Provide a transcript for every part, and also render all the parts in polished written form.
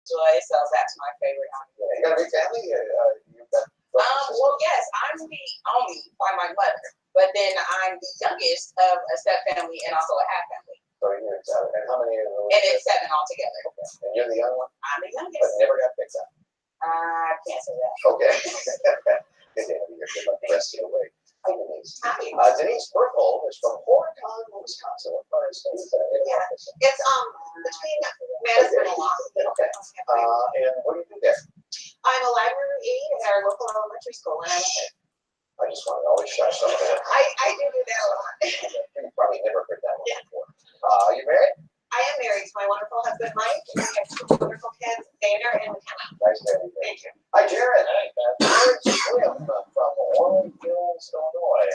so that's my favorite. Yeah, you got a big family? Well, yes, I'm the only by my mother, but then I'm the youngest of a step family and also a half family. So you're and how many of those? And it's 7 altogether. Okay. And you're the young one? I'm the youngest. But never got picked up. I can't say that. Okay. Good luck the rest of the way. Hi, Denise. Hi. Denise Burkle is from Horicon, Wisconsin. What part of the state is that? Yeah, it's between Madison and Lawson. Okay. And what do you do there? I'm a library aide at our local elementary school, and I just want to always share something. I do that a lot. You probably never heard that one before. Are you married? I am married to my wonderful husband, Mike, and we have 2 wonderful kids, Xavier and McKenna. Nice to have you. Thank you. Hi, Jared. Jared Slim from Orange Hills, Illinois.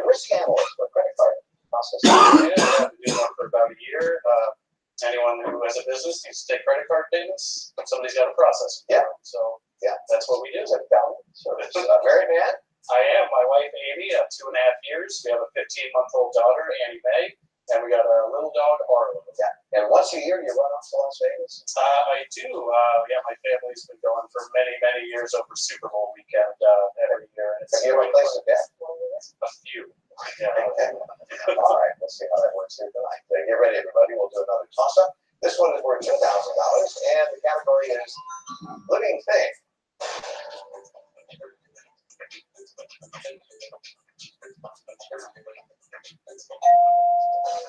Risk analyst for credit card process. Yeah, I've been doing that for about a year. Anyone who has a business needs to take credit card payments, but somebody's got to process them. Yeah. So yeah, that's what we do. So it's a married man? I am. My wife, Amy, 2.5 years. We have a 15-month-old daughter, Annie Mae, and we got a little dog, Arlo. Yeah. And once a year, you run off to Las Vegas? I do. Yeah, my family's been going for many, many years over Super Bowl weekend every year. And have you ever placed a bet? A few. Yeah. All right, let's see how that works here tonight. Get ready, everybody. We'll do another toss-up. This one is worth $2,000, and the category is living thing.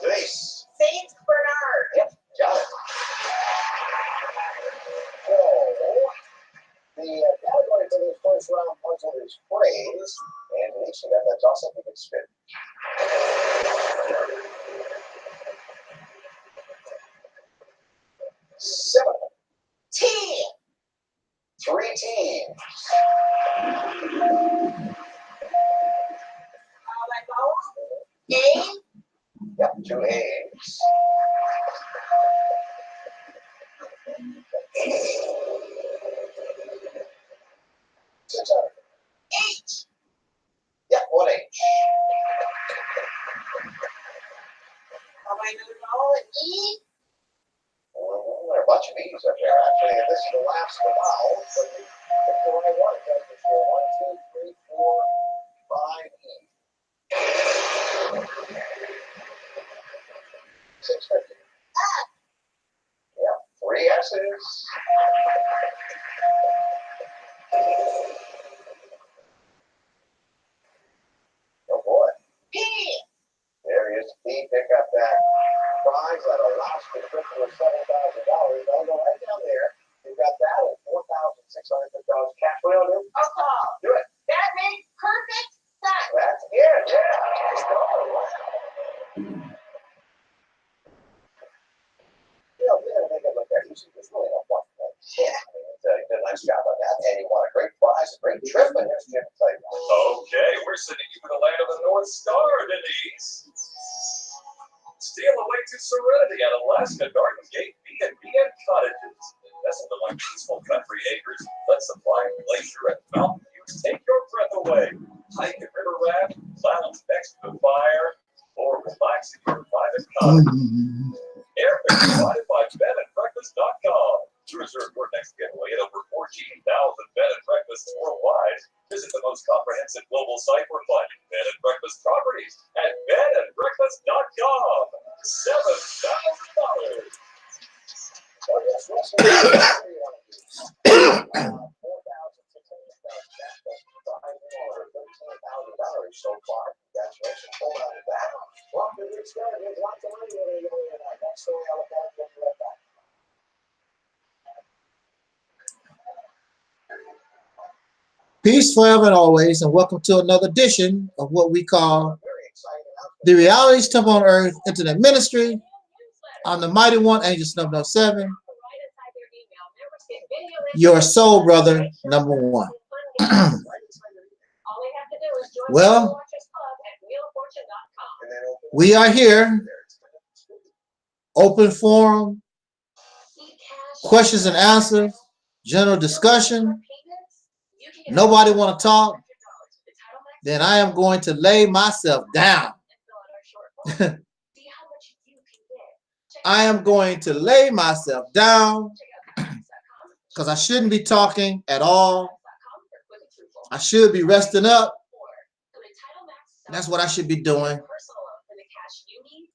Denise. Saint Bernard. Yep, got it. So, the category for this first round puzzle is phrase. And Denise, you got that toss-up, you can spin. 7. Team. 3 teams. Game. Yep, 2 A's. 6 out. H. Yep, 1 H. How am I going to roll an E? Well, there are a bunch of E's up there, actually, and this is the last of the vowels, but you pick the right one. It goes for 1, 2, 3, 4, 5 E. 650. Yeah, 3 S's. Oh boy. P. There he is. P. Pick up that prize that allows you to for $7,000. I'll go right down there. You've got that at $4,650 cash. What do I do? I'll call. Do it. That makes perfect sense. That's it. Yeah. Nice going. Wow. You know, we're going to make it look that easy. There's really no point. Yeah. I mean, you did a nice job on that. And you won a great prize, a great trip. And here's Jim. Okay, we're sending you to the land of the North Star, Denise. Steal away to serenity at Alaska Garden Gate B&B and cottages. Nestled among peaceful country acres, let supply glacier and mountain views take your breath away. Hike and river raft, lounge next to the fire, or relax in your private cottage. Airfare provided by bedandbreakfast.com. To reserve your next getaway at over 14,000 bed and breakfasts worldwide, visit the most comprehensive global site for finding bed and breakfast properties at bedandbreakfast.com. $7,000. Oh, yes, $4,600 so far. Congratulations. Hold on to that. Well, good start. There's lots of money over here tonight. That story I'll look at when we're back. Peace forever and always, and welcome to another edition of what we call the Reality's Temple on Earth Internet Ministry. I'm the mighty one, Angelsnupnup7, your soul brother, #1. Well, we are here, open forum, questions and answers, general discussion. Nobody want to talk? Then I am going to lay myself down. I am going to lay myself down because I shouldn't be talking at all. I should be resting up. That's what I should be doing.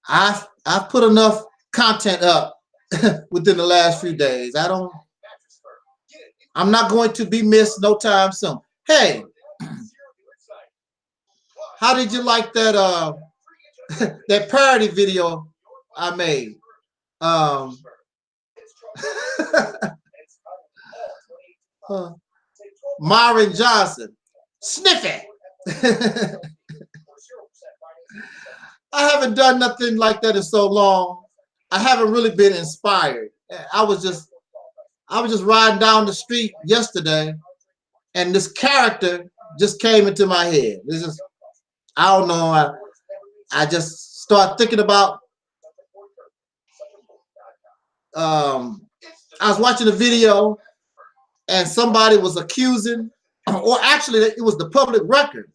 I've put enough content up within the last few days. I'm not going to be missed no time soon. Hey, how did you like that that parody video I made? Myron Johnson, sniff it. I haven't done nothing like that in so long. I haven't really been inspired. I was just riding down the street yesterday, and this character just came into my head. This is, I don't know. I just start thinking about. I was watching a video, and somebody was accusing, or actually, it was the public record.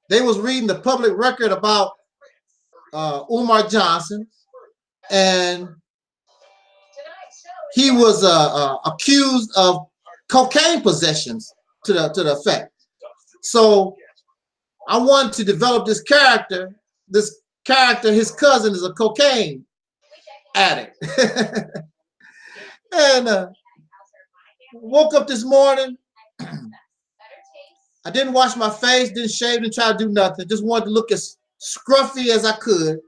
They was reading the public record about Umar Johnson, and he was accused of cocaine possessions to the effect. So I wanted to develop this character. This character, his cousin, is a cocaine addict. And woke up this morning. I didn't wash my face, didn't shave, didn't try to do nothing. Just wanted to look as scruffy as I could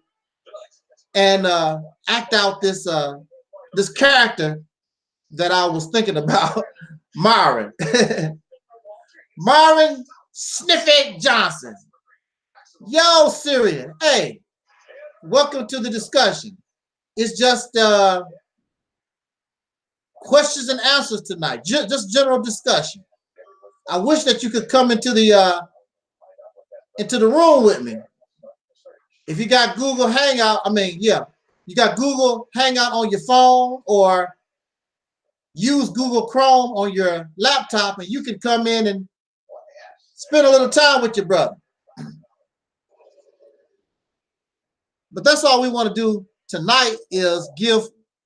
and act out this this character that I was thinking about, Myron. Myron Sniffy Johnson. Yo, Syrian. Hey, welcome to the discussion. It's just questions and answers tonight, just general discussion. I wish that you could come into the room with me. If you got Google Hangout, you got Google Hangout on your phone, or use Google Chrome on your laptop, and you can come in and spend a little time with your brother. But that's all we want to do tonight, is give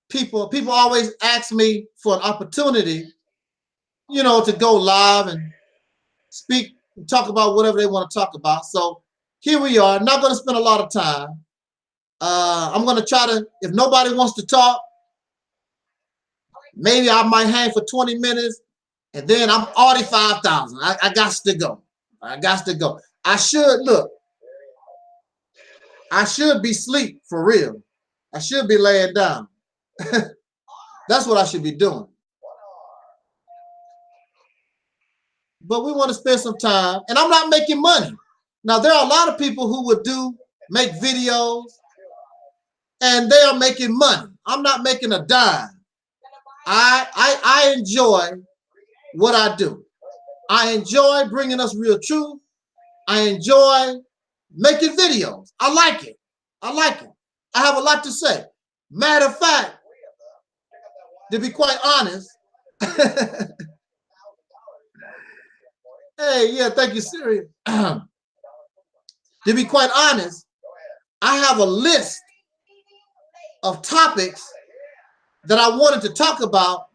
people always ask me for an opportunity, you know, to go live and speak and talk about whatever they want to talk about. So here we are. Not going to spend a lot of time. I'm going to try to, if nobody wants to talk, maybe I might hang for 20 minutes, and then I'm already 5,000. I got to go. I got to go. I should be asleep for real. I should be laying down. That's what I should be doing. But we want to spend some time, and I'm not making money. Now, there are a lot of people who would make videos, and they are making money. I'm not making a dime. I enjoy what I do. I enjoy bringing us real truth. I enjoy making videos. I like it. I like it. I have a lot to say. Matter of fact, to be quite honest, hey, yeah, thank you, Siri. To be quite honest, I have a list of topics that I wanted to talk about,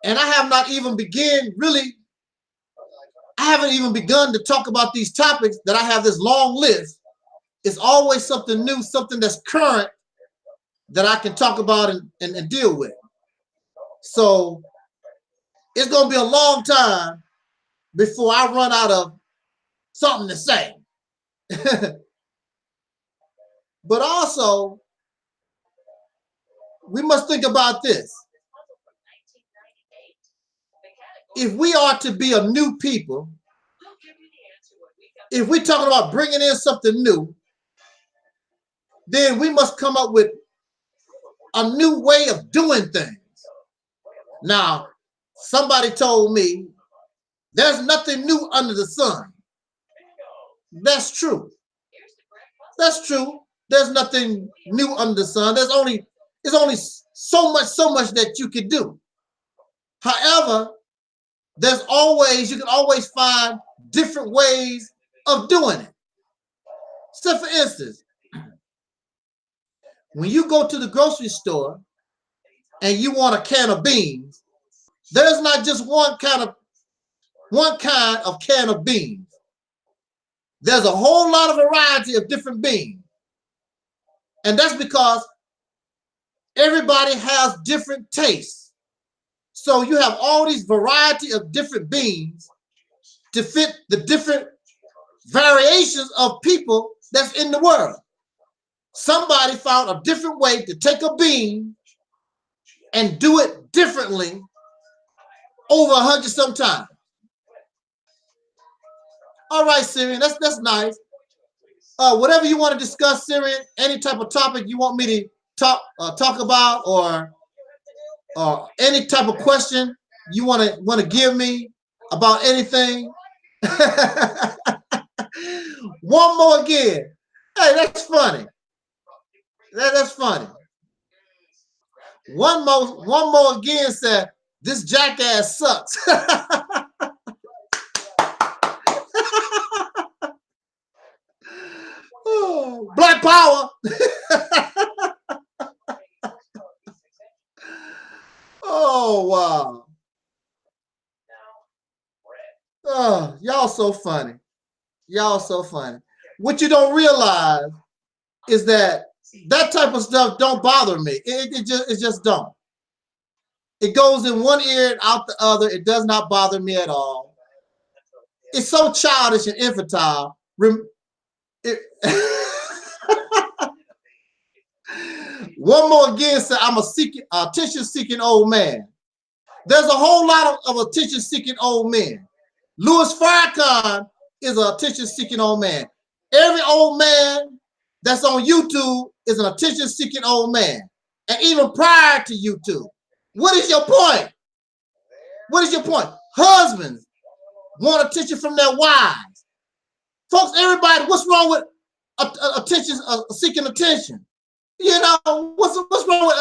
and I have not even I haven't even begun to talk about these topics that I have this long list. It's always something new, something that's current that I can talk about and deal with. So it's going to be a long time before I run out of something to say. But also, we must think about this. If we are to be a new people, if we're talking about bringing in something new, then we must come up with a new way of doing things. Now, somebody told me there's nothing new under the sun. That's true. That's true. There's nothing new under the sun. There's only so much that you can do. However, you can always find different ways of doing it. So for instance, when you go to the grocery store and you want a can of beans, there's not just one kind of can of beans. There's a whole lot of variety of different beans. And that's because everybody has different tastes. So you have all these variety of different beans to fit the different variations of people that's in the world. Somebody found a different way to take a bean and do it differently over 100 sometimes. All right, Syrian, that's nice. Whatever you want to discuss, Syrian, any type of topic you want me to talk about, or any type of question you want to give me about anything. One more again. Hey, that's funny. That's funny. One more again said, this jackass sucks. Oh, Black Power. Oh, wow. Oh, y'all so funny. Y'all so funny. What you don't realize is that type of stuff don't bother me. It just don't. It goes in one ear and out the other. It does not bother me at all. It's so childish and infantile. One more again said, I'm a attention-seeking old man. There's a whole lot of attention-seeking old men. Louis Farrakhan is an attention-seeking old man. Every old man that's on YouTube is an attention-seeking old man. And even prior to YouTube. What is your point? What is your point? Husbands want attention from their wives. Folks, everybody, what's wrong with seeking attention? You know, what's wrong with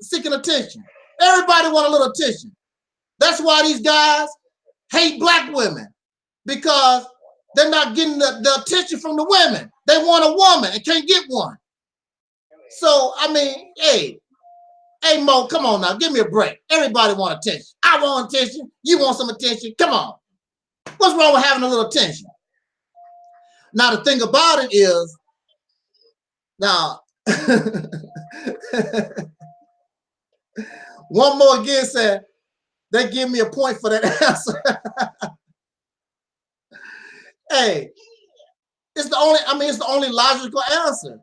seeking attention? Everybody want a little attention. That's why these guys hate black women, because they're not getting the attention from the women. They want a woman and can't get one. So, I mean, hey, Mo, come on now, give me a break. Everybody want attention. I want attention. You want some attention. Come on. What's wrong with having a little attention? Now, the thing about it is, now, one more again said, they give me a point for that answer. Hey, it's the only logical answer.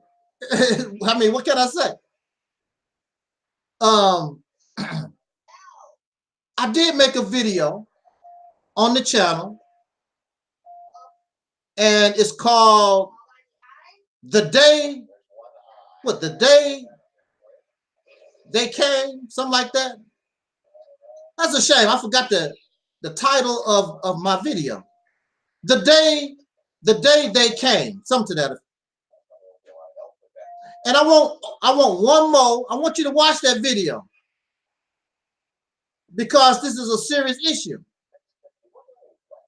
I mean, what can I say? I did make a video on the channel, and it's called The Day They Came, something like that. That's a shame. I forgot the title of my video. The Day They Came, something to that effect. And I want one more. I want you to watch that video, because this is a serious issue.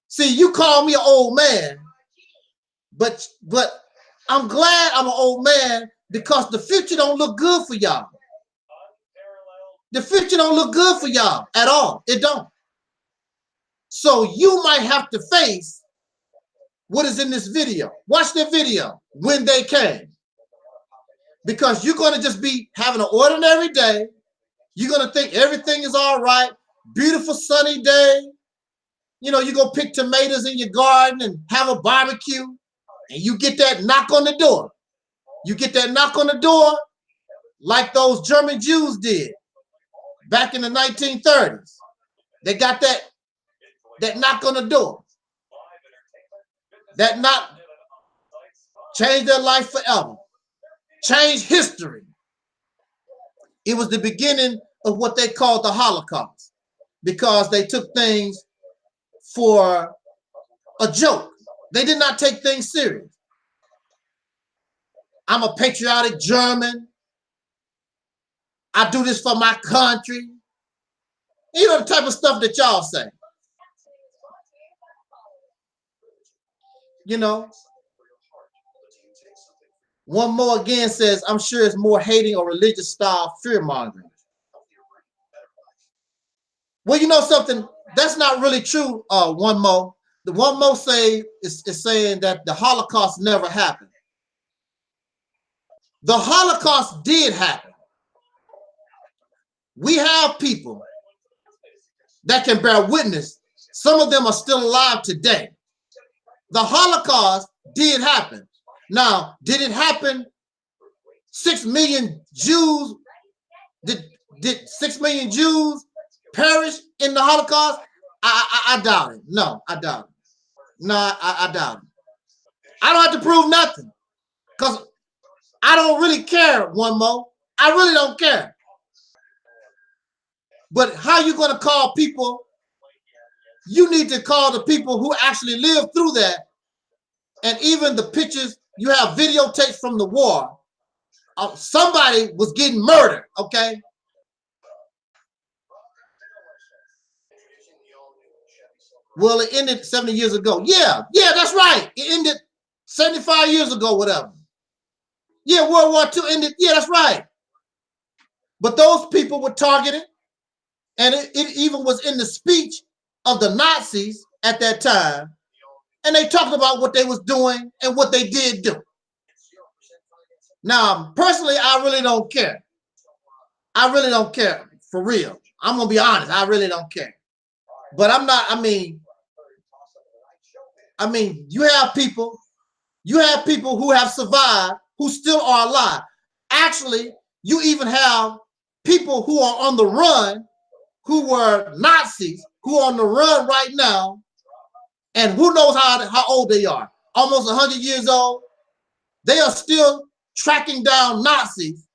See, you call me an old man, but I'm glad I'm an old man, because the future don't look good for y'all. The future don't look good for y'all at all. It don't. So you might have to face what is in this video. Watch the video, When They Came. Because you're going to just be having an ordinary day. You're going to think everything is all right. Beautiful sunny day. You know, you go pick tomatoes in your garden and have a barbecue. And you get that knock on the door. You get that knock on the door like those German Jews did back in the 1930s. They got that knock on the door. That knock changed their life forever. Changed history. It was the beginning of what they called the Holocaust, because they took things for a joke. They did not take things serious. I'm a patriotic German. I do this for my country. You know, the type of stuff that y'all say. You know, one more again says, I'm sure it's more hating or religious style fear mongering. Well, you know something? That's not really true, One Mo. The One Mo say is saying that the Holocaust never happened. The Holocaust did happen. We have people that can bear witness. Some of them are still alive today. The Holocaust did happen. Now, did it happen? 6 million Jews, did 6 million Jews perish in the Holocaust? I doubt it. No, I doubt it. No, I doubt it. I don't have to prove nothing because I don't really care, One Mo. I really don't care. But how you going to call people? You need to call the people who actually lived through that. And even the pictures, you have videotapes from the war. Somebody was getting murdered, okay? Well, it ended 70 years ago. Yeah, that's right. It ended 75 years ago, whatever. Yeah, World War II ended. Yeah, that's right. But those people were targeted. And it even was in the speech of the Nazis at that time. And they talked about what they was doing and what they did do. Now, personally, I really don't care. I really don't care, for real. I'm going to be honest. I really don't care. But I'm not, I mean, you have people who have survived, who still are alive. Actually, you even have people who are on the run, who were Nazis, who are on the run right now, and who knows how old they are. Almost 100 years old. They are still tracking down Nazis.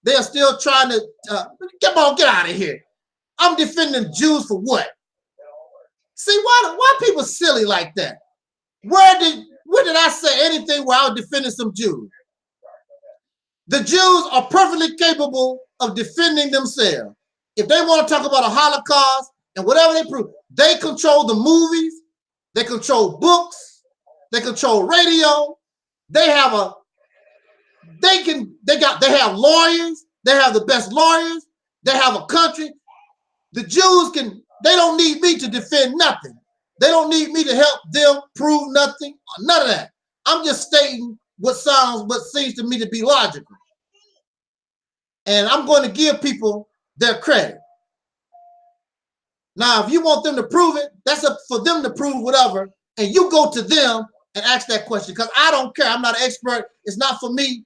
They are still trying to, come on, get out of here. I'm defending Jews for what? See, why people silly like that? Where did I say anything where I was defending some Jews? The Jews are perfectly capable of defending themselves. If they want to talk about a Holocaust and whatever they prove, they control the movies, they control books, they control radio. They have lawyers, they have the best lawyers, they have a country. The Jews they don't need me to defend nothing. They don't need me to help them prove nothing, none of that. I'm just stating what seems to me to be logical. And I'm going to give people their credit. Now, if you want them to prove it, that's up for them to prove whatever. And you go to them and ask that question because I don't care. I'm not an expert. It's not for me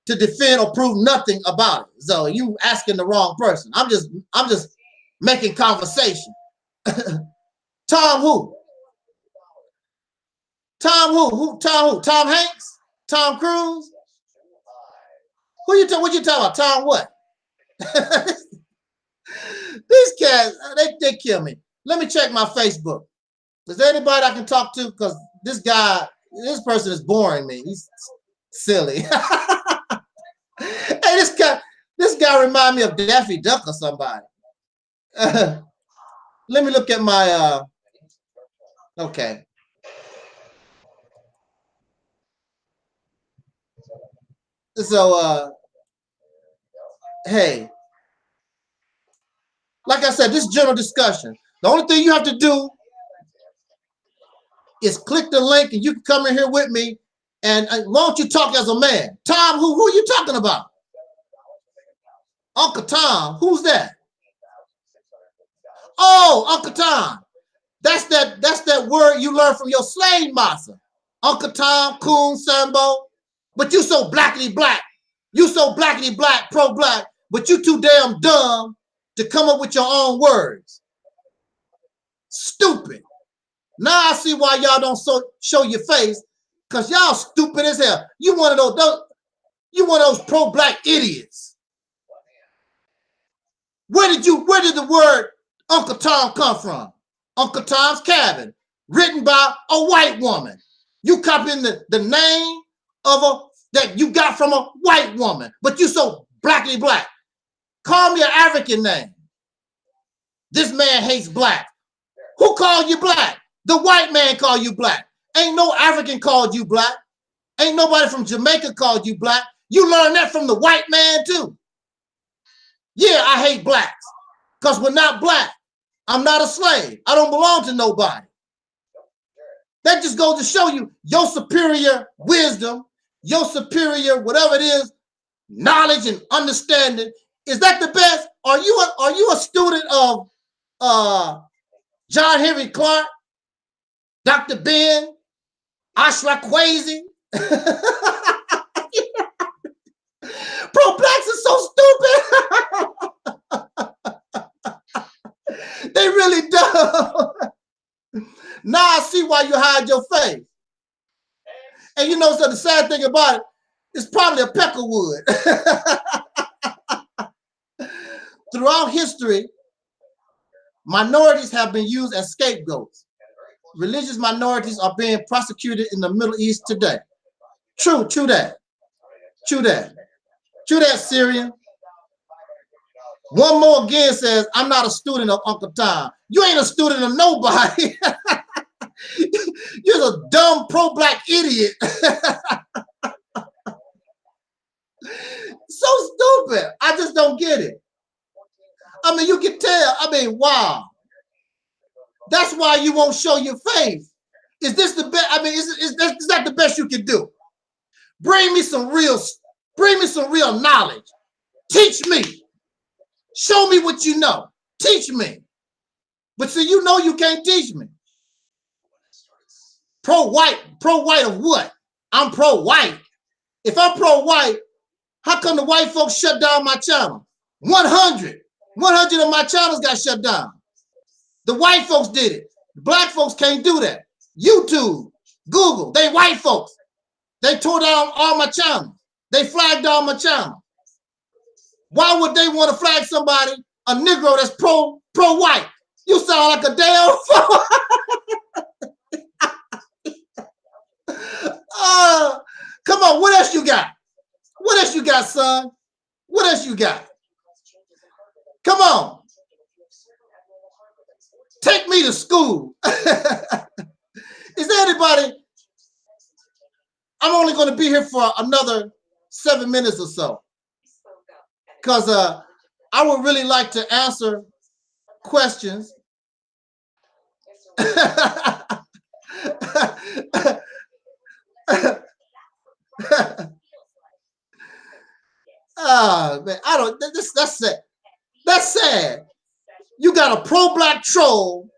to defend or prove nothing about it. So you asking the wrong person. I'm just making conversation. Tom who? Tom who? Tom who? Tom Hanks? Tom Cruise? What you talking about? Tom what? These cats, they kill me. Let me check my Facebook. Is there anybody I can talk to? Because this person is boring me. He's silly. Hey, this guy remind me of Daffy Duck or somebody. Let me look at my okay. So hey, like I said, this general discussion. The only thing you have to do is click the link and you can come in here with me. And why don't you talk as a man? Tom, who are you talking about? Uncle Tom, who's that? Oh, Uncle Tom. That's that word you learned from your slave master. Uncle Tom, Coon, Sambo. But you so blackity black. You so blackity black, pro-black, but you too damn dumb to come up with your own words. Stupid. Now I see why y'all don't show your face, because y'all stupid as hell. You one of those pro-black idiots. Where did the word Uncle Tom come from? Uncle Tom's Cabin, written by a white woman. You copying the name of that you got from a white woman, but you so blackly black. Call me an African name. This man hates black. Who called you black? The white man called you black. Ain't no African called you black. Ain't nobody from Jamaica called you black. You learned that from the white man too. Yeah, I hate blacks because we're not black. I'm not a slave. I don't belong to nobody. That just goes to show you your superior wisdom, your superior, whatever it is, knowledge and understanding. Is that the best? Are you a student of John Henry Clark, Dr. Ben, Ashraquazi? Pro-blacks are so stupid. They really do. Now I see why you hide your face. And you know, so the sad thing about it, it's probably a peckerwood. Throughout history, minorities have been used as scapegoats. Religious minorities are being prosecuted in the Middle East today. True that. True that, Syrian. One more again says, I'm not a student of Uncle Tom. You ain't a student of nobody. You're a dumb pro-black idiot. So stupid. I just don't get it. I mean, you can tell. I mean, wow. That's why you won't show your face. Is this the best? I mean, is that the best you can do? Bring me some real knowledge. Teach me. Show me what you know. Teach me. But see, you know you can't teach me. Pro-white of what? I'm pro-white. If I'm pro-white, how come the white folks shut down my channel? 100 of my channels got shut down. The white folks did it. The black folks can't do that. YouTube, Google, they white folks. They tore down all my channels. They flagged down my channel. Why would they want to flag somebody, a Negro that's pro-white? You sound like a damn fool. Come on, what else you got? What else you got, son? What else you got? Come on. Take me to school. Is there anybody? I'm only going to be here for another 7 minutes or so. Because I would really like to answer questions. Man, I don't. That's sad. That's sad. You got a pro-black troll.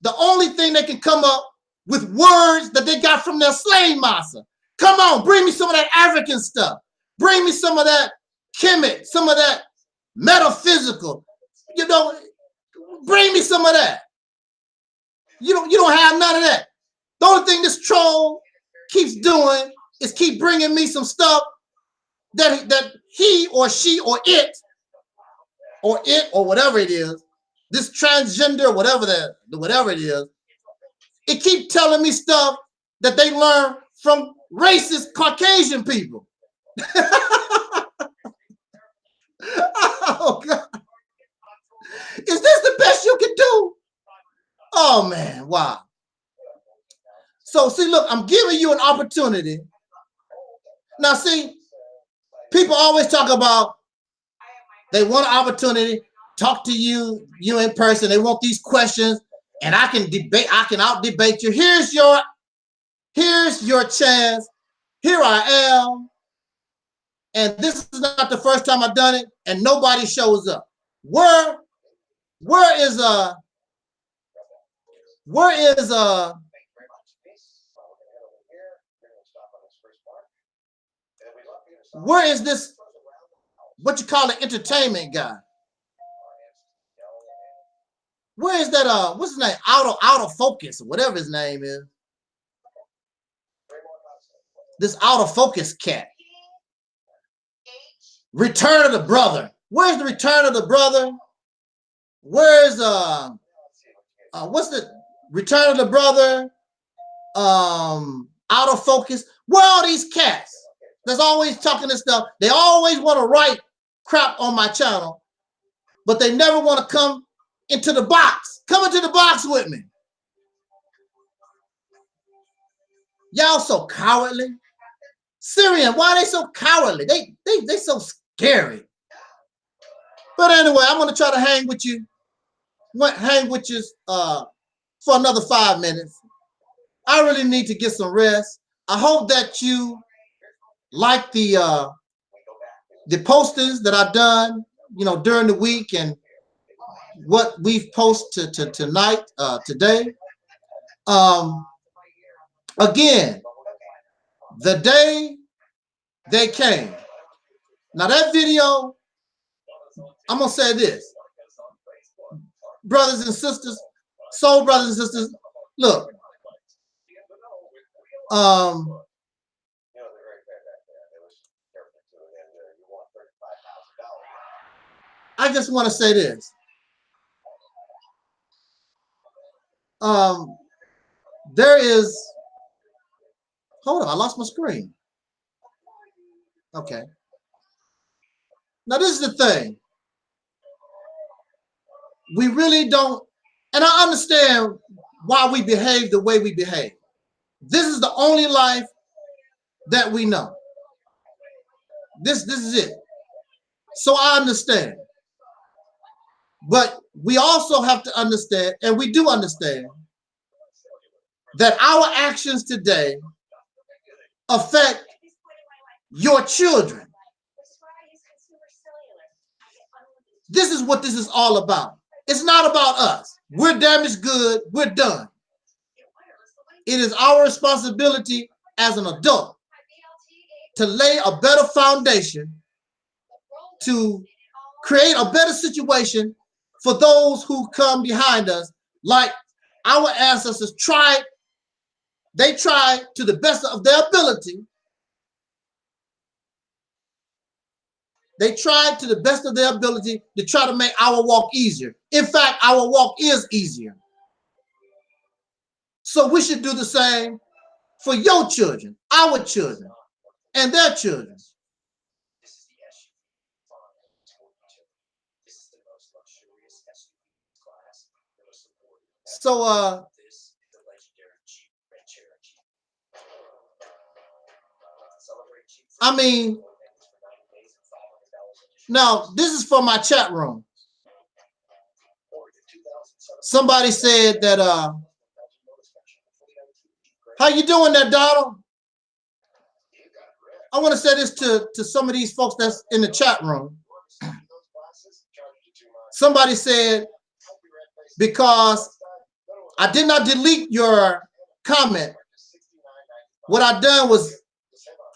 The only thing they can come up with words that they got from their slave master. Come on, bring me some of that African stuff. Bring me some of that Kemet, some of that metaphysical. You know, bring me some of that. You don't have none of that. The only thing this troll keeps doing is keep bringing me some stuff that he or she or it or whatever it is, this transgender, whatever it is, it keeps telling me stuff that they learn from racist Caucasian people. Oh God. Is this the best you can do? Oh man, wow. So see, look, I'm giving you an opportunity. Now see, people always talk about they want an opportunity, talk to you in person. They want these questions, and I can out-debate you. Here's your chance. Here I am. And this is not the first time I've done it, and nobody shows up. Where is this, what you call the entertainment guy? Where is that, what's his name? Out of focus, or whatever his name is. This out of focus cat. Return of the Brother. Where's the Return of the Brother? Where's what's the Return of the Brother? Out of focus. Where are these cats that's always talking this stuff? They always want to write crap on my channel, but they never want to come into the box. Come into the box with me. Y'all so cowardly. Syrian, why are they so cowardly? They so scary. But anyway, I'm gonna try to hang with you hang with you for another 5 minutes. I really need to get some rest. I hope that you like the postings that I've done, you know, during the week and what we've posted tonight, today. Again, the day they came. Now that video, I'm gonna say this, brothers and sisters, soul brothers and sisters, look. I just want to say this. There is, hold on, I lost my screen. Okay. Now this is the thing. We really don't, and I understand why we behave the way we behave. This is the only life that we know. This is it. So I understand. But we also have to understand, and we do understand, that our actions today affect your children. This is what this is all about. It's not about us. We're damaged good. We're done. It is our responsibility as an adult to lay a better foundation, to create a better situation for those who come behind us. Like our ancestors tried, they tried to the best of their ability. They tried to the best of their ability to try to make our walk easier. In fact, our walk is easier. So we should do the same for your children, our children, and their children. So, I mean, now this is for my chat room. Somebody said that, how you doing there, Donald? I want to say this to some of these folks that's in the chat room. Somebody said, because I did not delete your comment, what I done was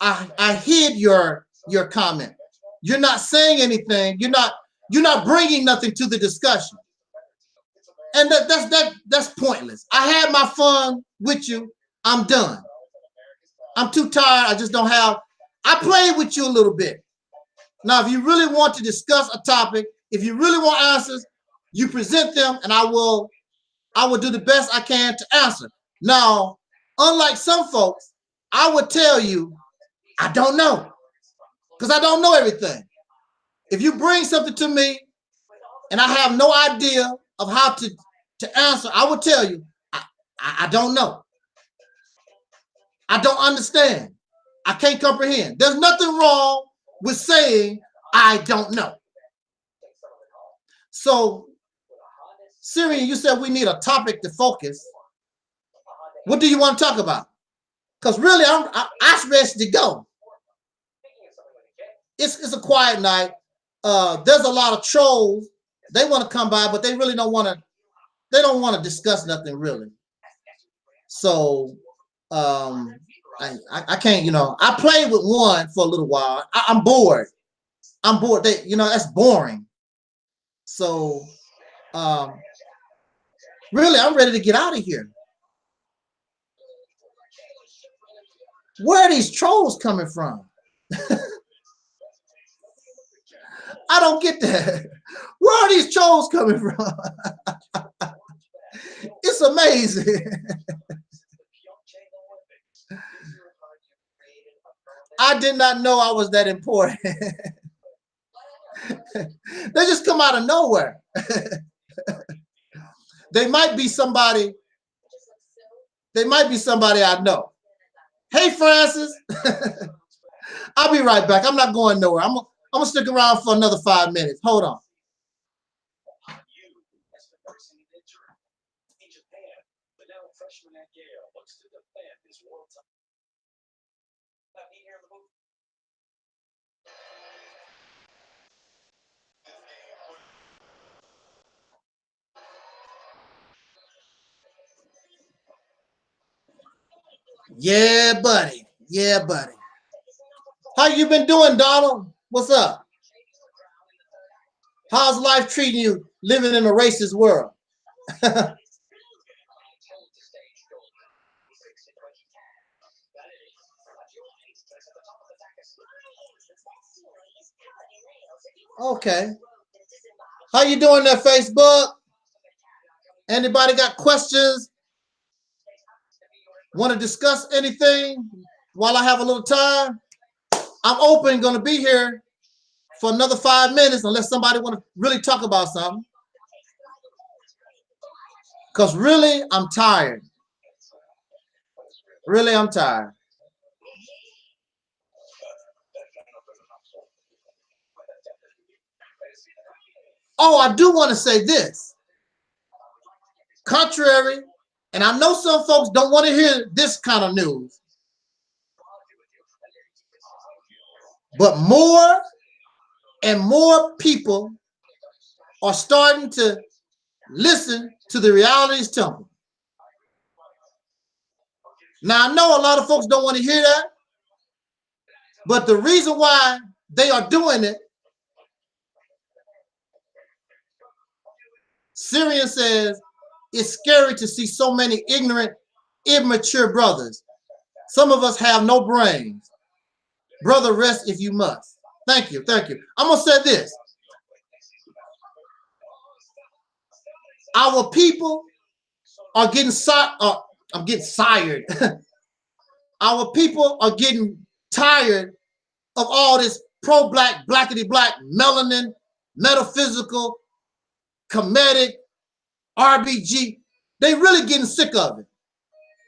I hid your comment. You're not saying anything. You're not bringing nothing to the discussion. And that's pointless. I had my fun with you. I'm done. I'm too tired. I just don't have. I played with you a little bit. Now, if you really want to discuss a topic, if you really want answers, you present them, and I will do the best I can to answer. Now, unlike some folks, I would tell you, I don't know, because I don't know everything. If you bring something to me and I have no idea of how to answer, I will tell you, I don't know. I don't understand. I can't comprehend. There's nothing wrong with saying, I don't know. So, Syrian, you said we need a topic to focus. What do you want to talk about? Because really, I'm ready to go. It's a quiet night. There's a lot of trolls. They want to come by, but they really don't want to. They don't want to discuss nothing really. So I can't. You know, I played with one for a little while. I'm bored. I'm bored. That's boring. So really, I'm ready to get out of here. Where are these trolls coming from? I don't get that. Where are these trolls coming from? It's amazing. I did not know I was that important. They just come out of nowhere. They might be somebody. They might be somebody I know. Hey, Francis. I'll be right back. I'm not going nowhere. I'm gonna stick around for another 5 minutes. Hold on. for nursing an injury in Japan, but now a freshman at Yale looks to defend his world title. Here in the movie. Yeah, buddy. Yeah, buddy. How you been doing, Donald? What's up? How's life treating you living in a racist world? Okay. How you doing there, Facebook? Anybody got questions? Want to discuss anything while I have a little time? I'm open, going to be here for another 5 minutes unless somebody want to really talk about something. Because really, I'm tired. Really, I'm tired. Oh, I do want to say this. Contrary, and I know some folks don't want to hear this kind of news, but more and more people are starting to listen to the Reality's Temple. Now, I know a lot of folks don't want to hear that, but the reason why they are doing it, Syrian says, it's scary to see so many ignorant, immature brothers. Some of us have no brains. Brother, rest if you must. Thank you, thank you. I'm going to say this. Our people are getting I'm getting sired. Our people are getting tired of all this pro-black, blackity-black, melanin, metaphysical, comedic, RBG. They really getting sick of it.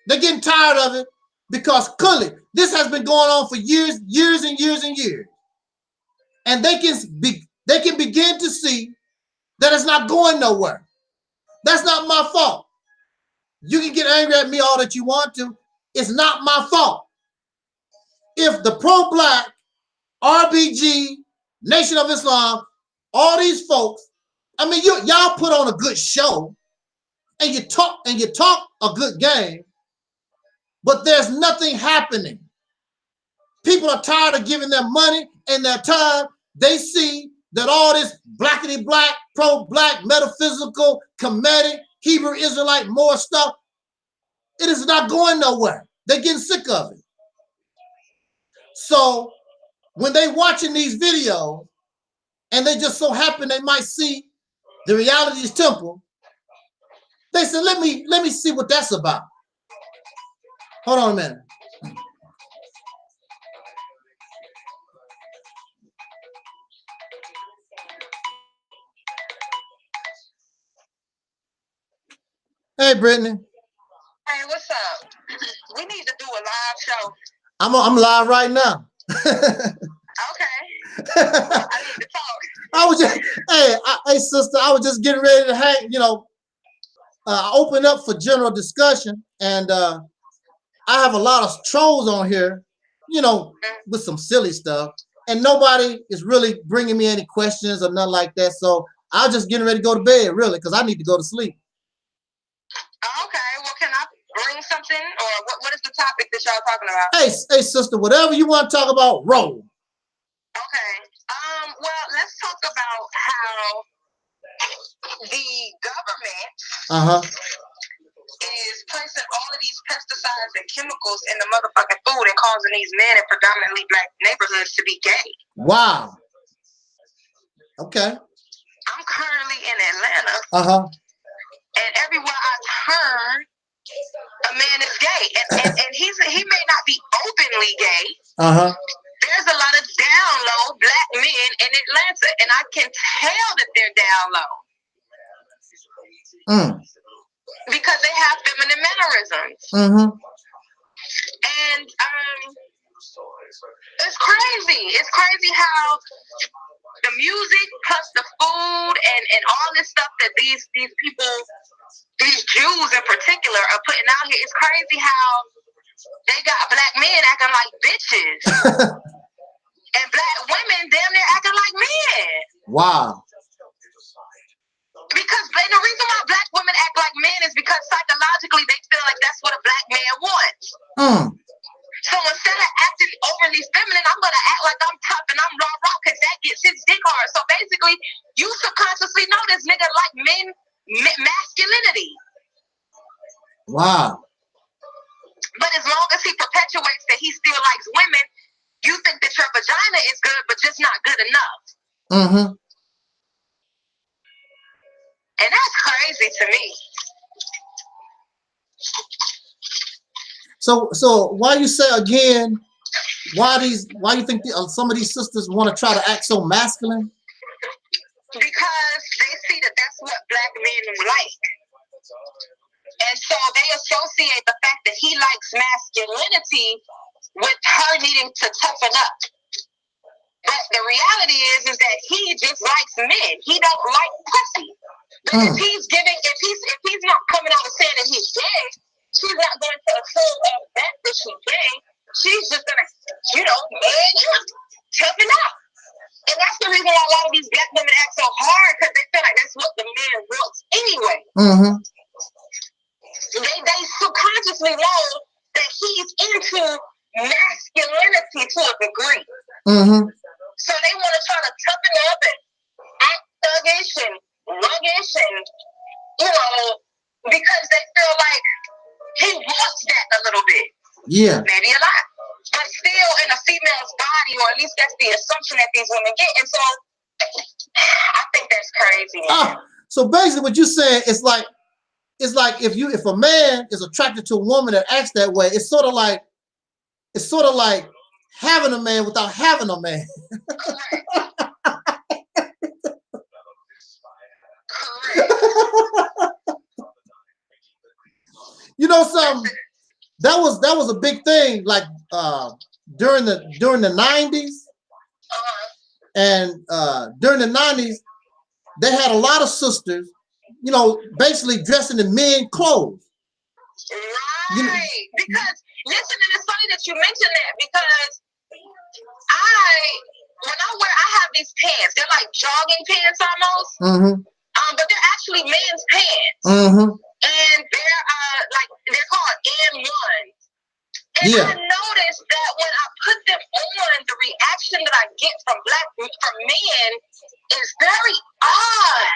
They're getting tired of it because clearly this has been going on for years, years and years and years. And they can begin to see that it's not going nowhere. That's not my fault. You can get angry at me all that you want to. It's not my fault. If the pro-black, RBG, Nation of Islam, all these folks, I mean, y'all put on a good show and you talk a good game, but there's nothing happening. People are tired of giving their money and their time. They see that all this blackity black, pro-black, metaphysical, comedic, Hebrew Israelite, more stuff, it is not going nowhere. They're getting sick of it. So when they watching these videos and they just so happen they might see the Reality's Temple, they said, let me see what that's about. Hold on a minute. Hey, Brittany. Hey, what's up? We need to do a live show. I'm live right now. Okay. I need to talk. I was just, hey, sister, I was just getting ready to hang, open up for general discussion. And I have a lot of trolls on here, with some silly stuff. And nobody is really bringing me any questions or nothing like that. So I was just getting ready to go to bed, really, because I need to go to sleep. Okay, well, can I bring something? Or what is the topic that y'all talking about? Hey, sister, whatever you want to talk about, roll. Okay. Well, let's talk about how the government is placing all of these pesticides and chemicals in the motherfucking food and causing these men in predominantly black neighborhoods to be gay. Wow. Okay. I'm currently in Atlanta. And everywhere I turn, a man is gay. And he may not be openly gay. There's a lot of down low black men in Atlanta, and I can tell that they're down low. Because they have feminine mannerisms. And It's crazy. It's crazy how the music plus the food and all this stuff that these people, these Jews in particular, are putting out here. It's crazy how they got black men acting like bitches and black women damn near acting like men. Wow. Because the reason why black women act like men is because psychologically they feel like that's what a black man wants. So instead of acting overly feminine, I'm going to act like I'm tough and I'm raw because that gets his dick hard. So basically, you subconsciously know this nigga like masculinity. Wow. But as long as he perpetuates that he still likes women, you think that your vagina is good, but just not good enough. And that's crazy to me. So why you say again? Why you think some of these sisters want to try to act so masculine? Because they see that that's what black men like, and so they associate the fact that he likes masculinity with her needing to toughen up. But the reality is that he just likes men. He don't like pussy. But if he's not coming out and saying that he's gay, she's not going to assume that she's gay. She's just going to, man, toughen up. And that's the reason why a lot of these black women act so hard, because they feel like that's what the man wants anyway. They subconsciously know that he's into masculinity to a degree. So they want to try to toughen up and act thuggish and ruggish and, because they feel like he wants that a little bit. Yeah. Maybe a lot. But still in a female's body, or at least that's the assumption that these women get. And so I think that's crazy. So basically what you're saying is like if a man is attracted to a woman that acts that way, it's sort of like having a man without having a man. You know something? That was a big thing, like during the 90s, and during the 90s, they had a lot of sisters, basically dressing in men clothes. Right. Because listen, and it's funny that you mentioned that, because when I have these pants, they're like jogging pants almost. But they're actually men's pants. And they're called N1s. And I noticed that when I put them on, the reaction that I get from men is very odd.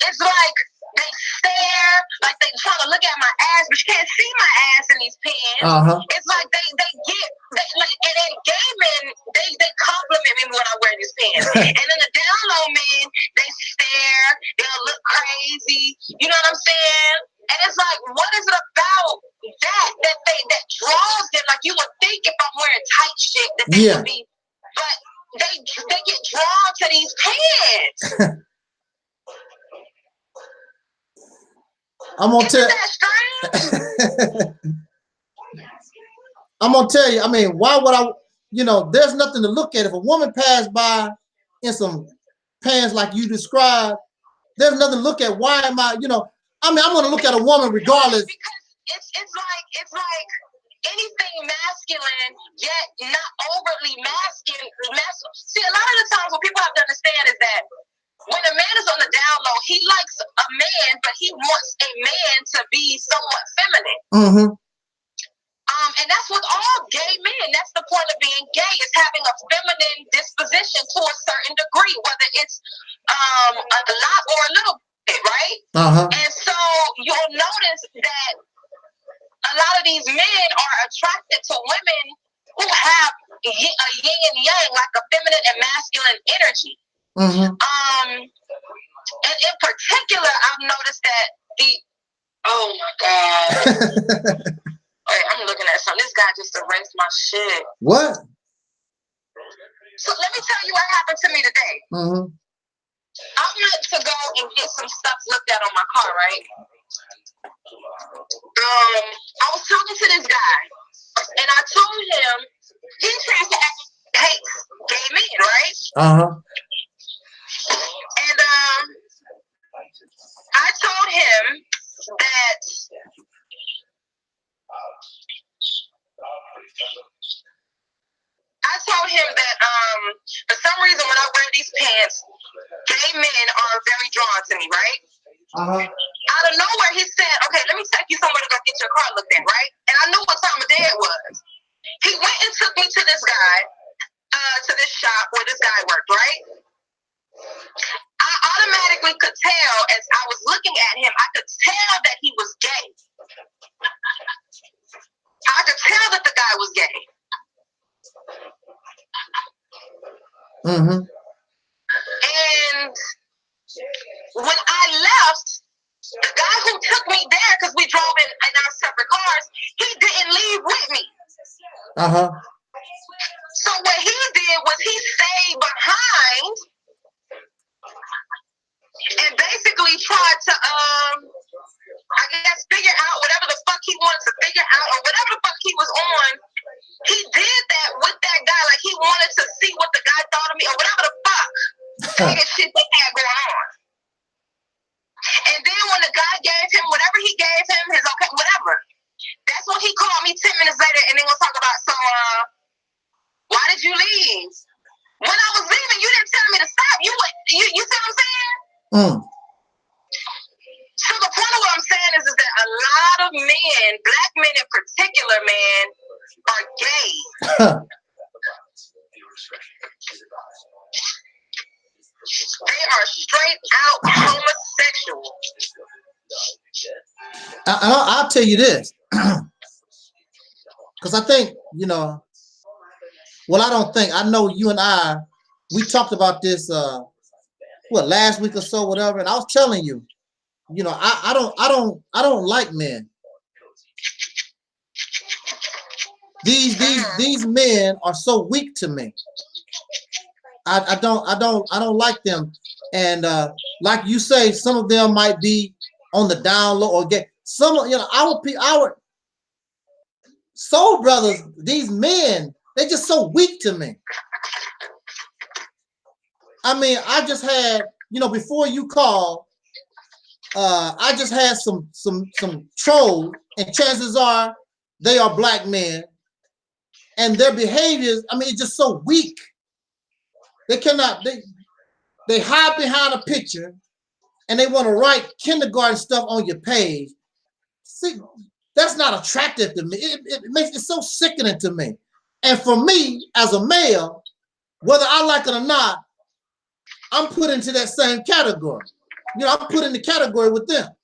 It's like they stare, like they trying to look at my ass, but you can't see my ass in these pants. It's like they and then gay men, they compliment me when I wear these pants. And then the down low men, they stare, they'll look crazy. You know what I'm saying? And it's like, what is it about that draws them? Like, you would think if I'm wearing tight shit that they would be, but they get drawn to these pants. I'm gonna tell you. I mean, why would I? There's nothing to look at. If a woman passed by in some pants like you described, there's nothing to look at. Why am I? I'm gonna look at a woman regardless. Because it's like anything masculine, yet not overly masculine. See, a lot of the times what people have to understand is that when a man is on the down low, he likes a man, but he wants a man to be somewhat feminine. And that's with all gay men. That's the point of being gay, is having a feminine disposition to a certain degree, whether it's a lot or a little bit, right? And so you'll notice that a lot of these men are attracted to women who have a yin and yang, like a feminine and masculine energy. And in particular, I've noticed that oh my God. Wait, I'm looking at something. This guy just erased my shit. What? So let me tell you what happened to me today. I went to go and get some stuff looked at on my car, right? I was talking to this guy, and I told him he tries to hate gay men, right? And I told him that for some reason when I wear these pants, gay men are very drawn to me, right? Out of nowhere, he said, "Okay, let me take you somewhere to go get your car looked at," right? And I knew what time of day it was. He went and took me to this guy, to this shop where this guy worked, right? I automatically could tell as I was looking at him, I could tell that he was gay. I could tell that the guy was gay. And when I left, the guy who took me there, because we drove in our separate cars, he didn't leave with me. So what he did was he stayed behind and basically tried to, I guess, figure out whatever the fuck he wanted to figure out, or whatever the fuck he was on. He did that with that guy, like he wanted to see what the guy thought of me, or whatever the fuck shit they had going on. And then when the guy gave him whatever he gave him, his okay, whatever, that's when he called me 10 minutes later, and then we'll talk about, so, why did you leave? When I was leaving, you didn't tell me to stop. You see what I'm saying? So the point of what I'm saying is that a lot of men, black men in particular, man, are gay. They are straight out homosexual. I'll tell you this, because I think, you know, well, I don't think, I know you and I, we talked about this, last week or so, whatever, and I was telling you, you know, I don't like men. These men are so weak to me. I don't like them. And like you say, some of them might be on the down low or gay. Some, you know, our soul brothers, these men, they're just so weak to me. I mean, I just had, you know, before you called, I just had some trolls, and chances are they are black men, and their behaviors, I mean, it's just so weak. They cannot, they hide behind a picture, and they want to write kindergarten stuff on your page. See, that's not attractive to me. It makes it so sickening to me. And for me, as a male, whether I like it or not, I'm put into that same category. You know, I'm put in the category with them.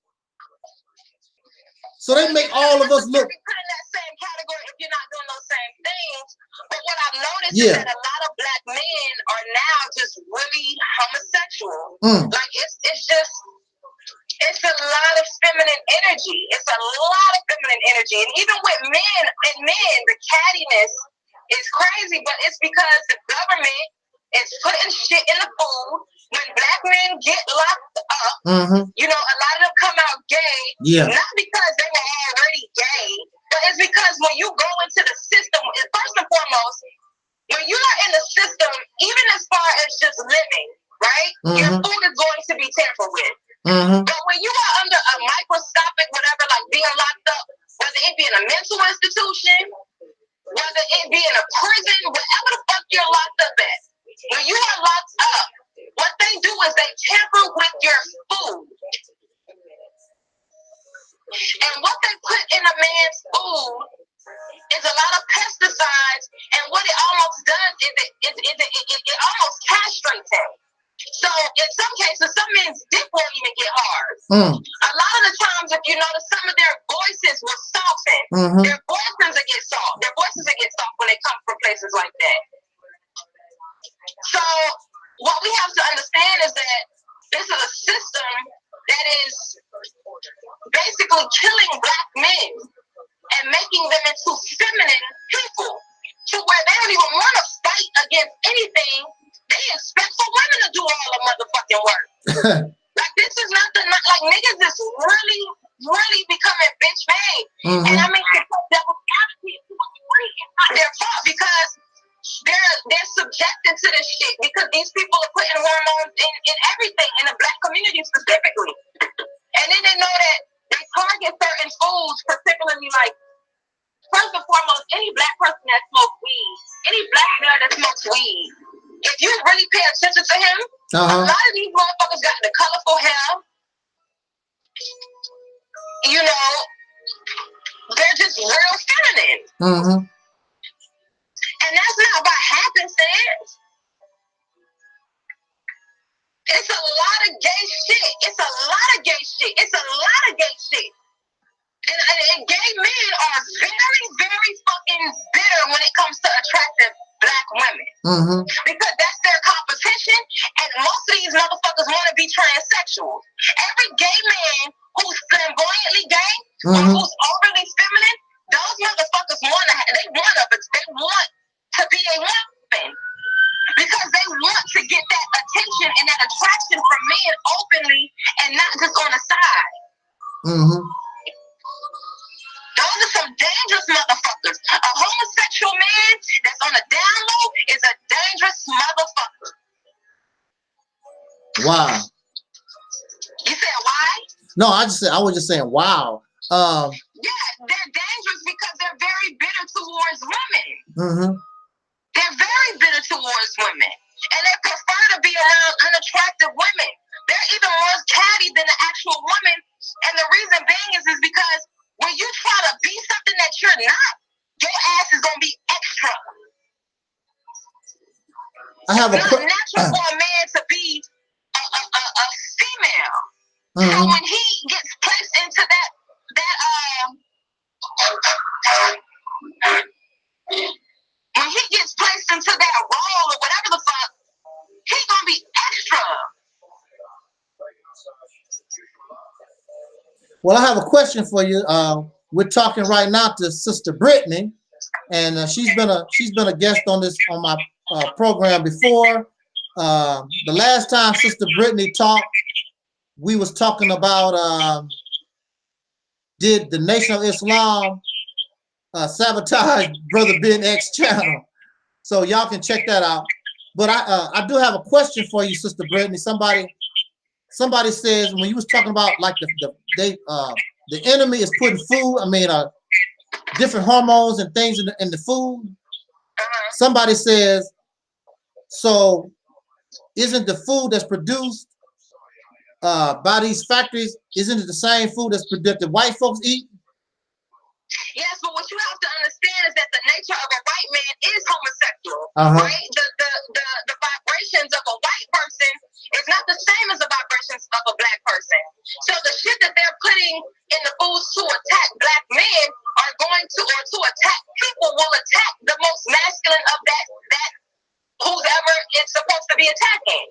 So they make all of us look. Put in that same category if you're not doing those same things. But what I've noticed is that a lot of black men are now just really homosexual. Like it's a lot of feminine energy. It's a lot of feminine energy. And even with men, the cattiness is crazy, but it's because the government is putting shit in the food. When black men get locked up, you know, a lot of them come out gay, not because they were already gay, but it's because when you go into the system, first and foremost, when you are in the system, even as far as just living, right, your food is going to be tampered with. But when you are under a microscopic, whatever, like being locked up, whether it be in a mental institution, whether it be in a prison, wherever the fuck you're locked up at, when you are locked up, what they do is they tamper with your food. And what they put in a man's food is a lot of pesticides, and what it almost does is it almost castrates him. So in some cases, some men's dick won't even get hard. A lot of the times, if you notice, some of their voices will soften. Their voices will get soft. Their voices will get soft when they come from places like that. So what we have to understand is that this is a system that is basically killing black men and making them into feminine people, to where they don't even want to fight against anything. They expect for women to do all the motherfucking work. Like, this is not like niggas is really becoming bitch made. And I mean, devil's advocate to a degree, it's not their fault, because they're subjected to this shit because these people are putting hormones in everything, in the black community specifically. And then they know that they target certain foods, particularly like, first and foremost, any black person that smokes weed, any black male that smokes weed, if you really pay attention to him, a lot of these motherfuckers got the colorful hair. You know, they're just real feminine. And that's not by happenstance. It's a lot of gay shit. It's a lot of gay shit. It's a lot of gay shit. And gay men are very, very fucking bitter when it comes to attractive black women. Because that's their competition, and most of these motherfuckers want to be transsexual. Every gay man who's flamboyantly gay or who's overly feminine, those motherfuckers want to be a woman. Because they want to get that attention and that attraction from men openly and not just on the side. Those are some dangerous motherfuckers. A homosexual man that's on the down low is a dangerous motherfucker. Wow. You said why? No, I was just saying wow. Yeah, they're dangerous because they're very bitter towards women. They're very bitter towards women. And they prefer to be around unattractive women. They're even more catty than the actual woman. And the reason being is because when you try to be something that you're not, your ass is gonna be extra. I have it's not natural for a man to be a female. So when he gets placed into that when he gets placed into that role or whatever the fuck, he's gonna be extra. Well, I have a question for you. We're talking right now to Sister Brittany, and she's been a guest on my program before. The last time Sister Brittany talked, we was talking about did the Nation of Islam sabotage Brother Ben X channel? So y'all can check that out. But I do have a question for you, Sister Brittany. Somebody says when you was talking about like the enemy is putting food, different hormones and things in the food. Somebody says, so isn't the food that's produced by these factories, isn't it the same food that's produced that white folks eat? Yes, but what you have to understand is that the nature of a white man is homosexual, right? The vibrations of a white person is not the same as the vibrations of a black person. So the shit that they're putting in the foods to attack black men are going to, or to attack people, will attack the most masculine of that whoever it's supposed to be attacking.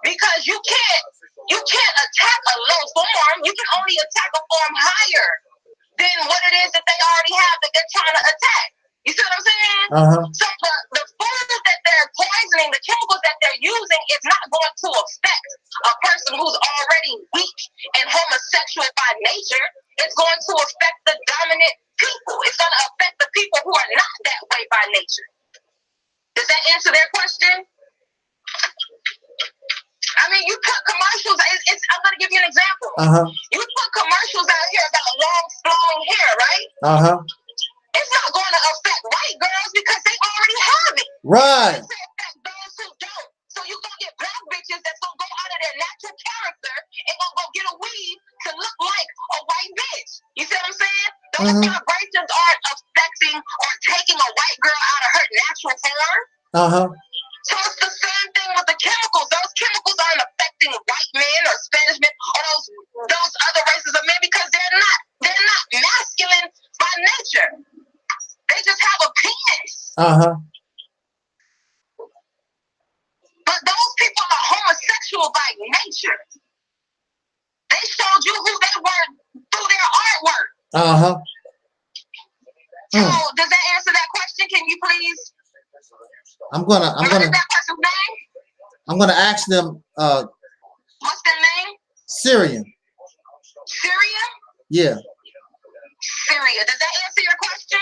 Because you can't attack a low form. You can only attack a form higher than what it is that they already have that they're trying to attack. You see what I'm saying? So the food that they're poisoning, the chemicals that they're using is not going to affect a person who's already weak and homosexual by nature. It's going to affect the dominant people. It's going to affect the people who are not that way by nature. Does that answer their question? I mean, you put commercials, I'm going to give you an example. You put commercials out here about long, flowing hair, right? It's not going to affect white girls because they already have it. Right. It's going to affect those who don't. So you're going to get black bitches that's going to go out of their natural character and going to go get a weave to look like a white bitch. You see what I'm saying? Those vibrations aren't affecting or taking a white girl out of her natural form. So it's the same thing with the chemicals. Those chemicals aren't affecting white men or Spanish men or those other races of men because they're not masculine by nature. They just have a penis. But those people are homosexual by nature. They showed you who they were through their artwork. So does that answer that question? Can you please? I'm gonna that person's name? I'm gonna ask them What's their name? Syrian. Syria? Yeah. Syria. Does that answer your question?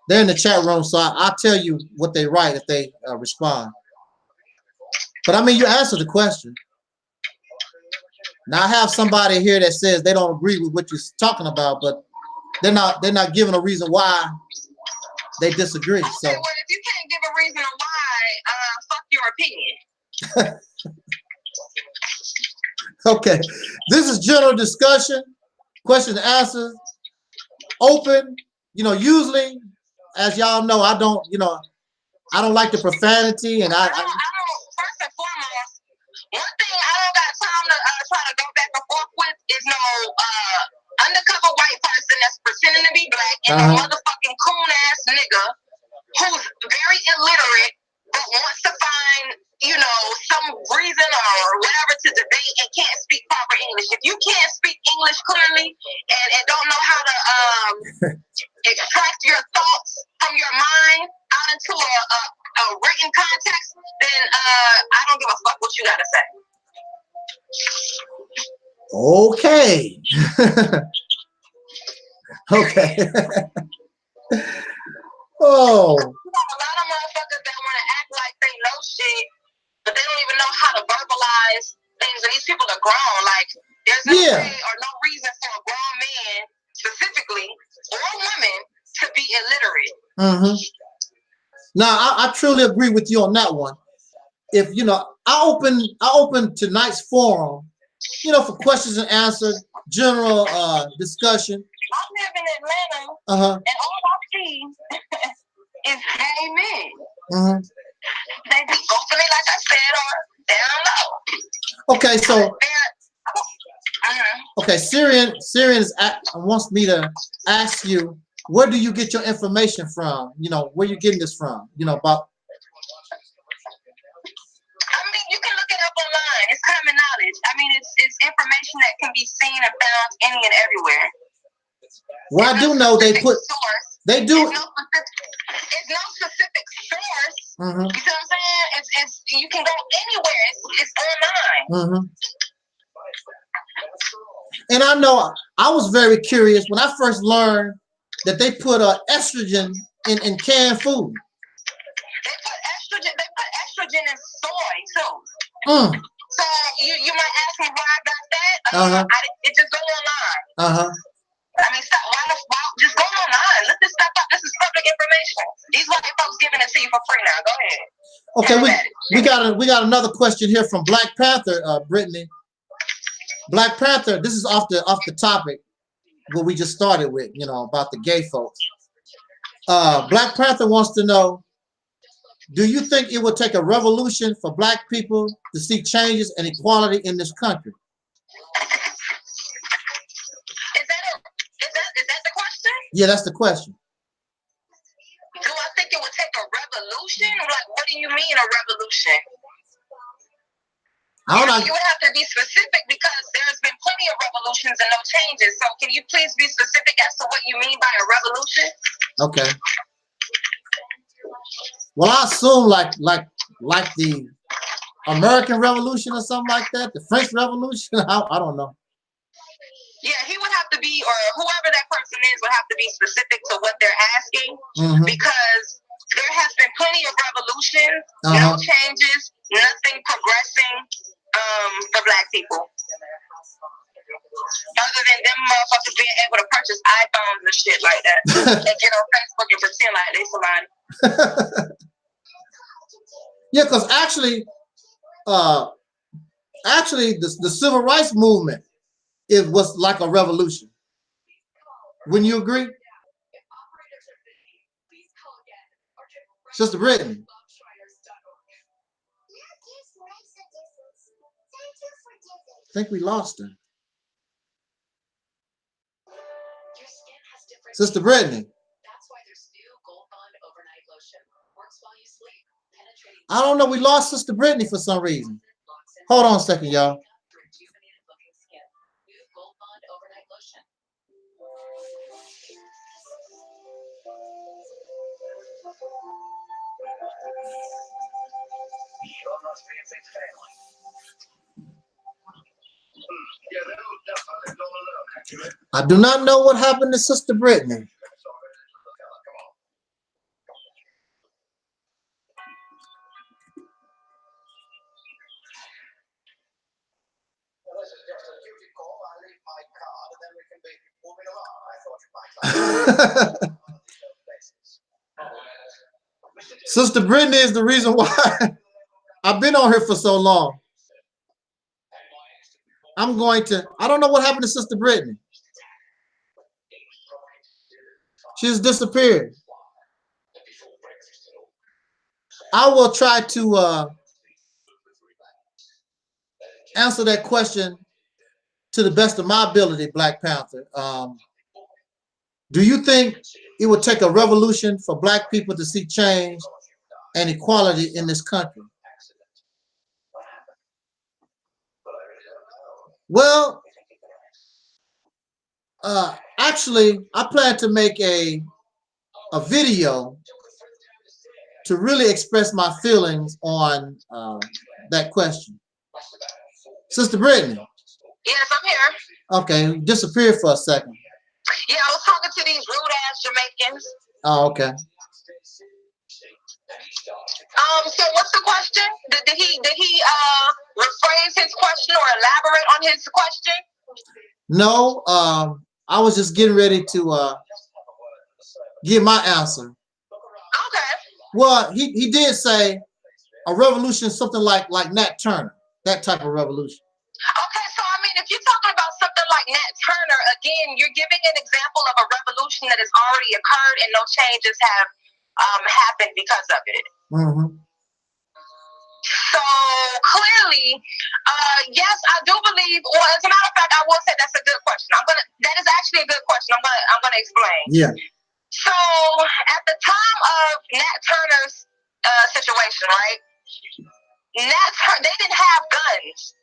they're in the chat room, so I'll tell you what they write if they respond. But I mean, you answered the question. Now I have somebody here that says they don't agree with what you're talking about, but they're not giving a reason why they disagree. Okay, So well, if you can't give a reason why, fuck your opinion. okay, this is general discussion, question and answers, open. You know, usually, as y'all know, I don't like the profanity, and I don't. First and foremost, one thing I don't got time to try to go back and forth with is no undercover white person that's pretending to be black and a motherfucking coon ass nigga who's very illiterate but wants to find, you know, some reason or whatever to debate and can't speak proper English. If you can't speak English clearly and don't know how to extract your thoughts from your mind out into a written context, then I don't give a fuck what you gotta say. Okay. Okay. Oh. A lot of motherfuckers that want to act like they know shit, but they don't even know how to verbalize things. And these people are grown. Like, there's no way or no reason for a grown man, specifically, or woman, to be illiterate. Now, I truly agree with you on that one. If you know, I open tonight's forum, you know, for questions and answers, general discussion. I live in Atlanta, and all I see is gay men. They be openly, like I said, or down low. Okay, so okay, Syrian wants me to ask you, where do you get your information from? You know, where you getting this from? You know, about. I mean, you can look it up online. It's common knowledge. I mean, it's information that can be seen and found any and everywhere. Well, I do know they put source. They do. It's no specific source. You see what I'm saying? It's you can go anywhere. It's online. And I know I was very curious when I first learned that they put estrogen in canned food. They put estrogen in soy too. So you might ask me where I got that. It just go online. I mean, stop. Why just go online? Look this stuff up. This is public information. These white folks giving it to you for free now. Go ahead. Okay, we got another question here from Black Panther, Brittany. Black Panther. This is off the topic what we just started with. You know, about the gay folks. Black Panther wants to know: do you think it would take a revolution for Black people to see changes and equality in this country? Is that the question? Yeah, that's the question. Do I think it would take a revolution? Like, what do you mean a revolution? I don't know. You would have to be specific because there's been plenty of revolutions and no changes. So can you please be specific as to what you mean by a revolution? Okay. Well, I assume like the American Revolution or something like that, the French Revolution. I don't know. Yeah, he would have to be, or whoever that person is would have to be specific to what they're asking, because there has been plenty of revolutions, no changes, nothing progressing for Black people. Other than them motherfuckers being able to purchase iPhones and shit like that, and get on Facebook and pretend like they somebody. Yeah, because actually, the civil rights movement, it was like a revolution. Wouldn't you agree? Sister Brittany. I think we lost her. Sister Brittany. I don't know. We lost Sister Brittany for some reason. Hold on a second, y'all. I do not know what happened to Sister Brittany. Sister Brittany is the reason why I've been on here for so long. I don't know what happened to Sister Brittany. She's disappeared. I will try to answer that question to the best of my ability, Black Panther. Do you think it would take a revolution for Black people to see change and equality in this country? Well, actually, I plan to make a video to really express my feelings on that question. Sister Brittany. Yes, I'm here. Okay, you disappeared for a second. Yeah, I was talking to these rude ass Jamaicans. Oh, okay. So what's the question? Did he rephrase his question or elaborate on his question? No, I was just getting ready to give my answer. Okay. Well, he did say a revolution, something like Nat Turner, that type of revolution. Okay, so I mean, if you're talking about something like Nat Turner, again, you're giving an example of a revolution that has already occurred and no changes have happened because of it. Mm-hmm. So clearly, yes, I do believe. Well, as a matter of fact, I will say that's a good question. That is actually a good question. I'm gonna explain. Yeah. So at the time of Nat Turner's situation, right? They didn't have guns.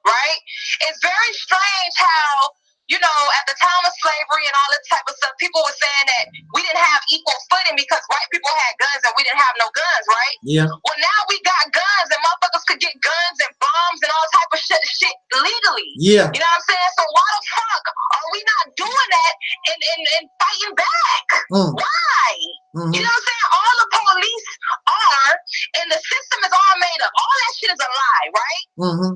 Right? It's very strange how, you know, at the time of slavery and all that type of stuff, people were saying that we didn't have equal footing because white people had guns and we didn't have no guns, right? Yeah. Well, now we got guns and motherfuckers could get guns and bombs and all type of shit legally. Yeah. You know what I'm saying? So why the fuck are we not doing that and fighting back? Why? You know what I'm saying? All the police are, and the system is all made up. All that shit is a lie, right?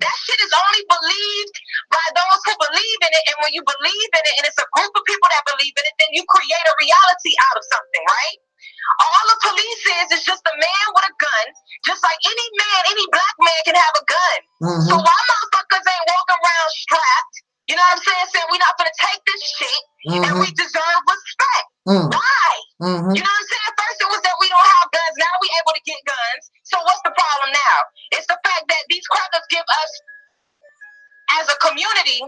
That shit is only believed by those who believe in it. And when you believe in it, and it's a group of people that believe in it, then you create a reality out of something, right? All the police is just a man with a gun, just like any man, any black man can have a gun. So why motherfuckers ain't walking around strapped? You know what I'm saying? Saying we're not gonna take this shit and we deserve respect. Why? You know what I'm saying? First it was that we don't have guns, now we able to get guns. So what's the problem now? It's the fact that these crackers give us, as a community,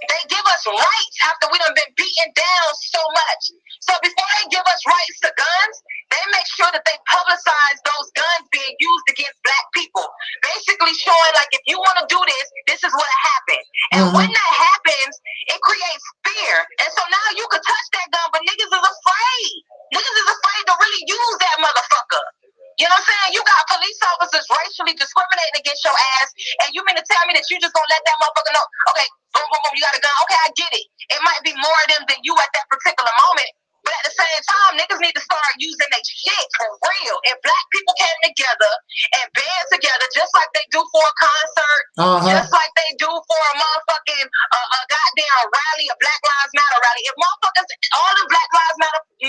they give us rights after we done been beaten down so much. So before they give us rights to guns, they make sure that they publicize those guns being used against black people. Basically showing like, if you want to do this, this is what happened. And when that happens, it creates fear. And so now you can touch that gun, but niggas is afraid. Niggas is afraid to really use that motherfucker. You know what I'm saying? You got police officers racially discriminating against your ass, and you mean to tell me that you just gonna let that motherfucker know, okay, boom, boom, boom, you got a gun, okay, I get it. It might be more of them than you at that particular moment, but at the same time, niggas need to start using their shit for real. If black people came together and band together, just like they do for a concert, just like they do for a motherfucking a goddamn rally, a Black Lives Matter rally. If motherfuckers, all the Black Lives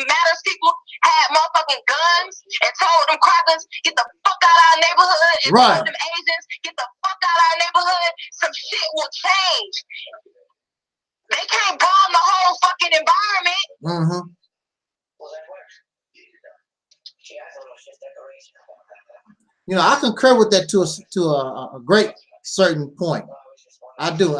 Matters people had motherfucking guns and told them crackers, get the fuck out of our neighborhood, and told them Asians, get the fuck out of our neighborhood, some shit will change. They can't bomb the whole fucking environment. You know, I concur with that to a great certain point. I do.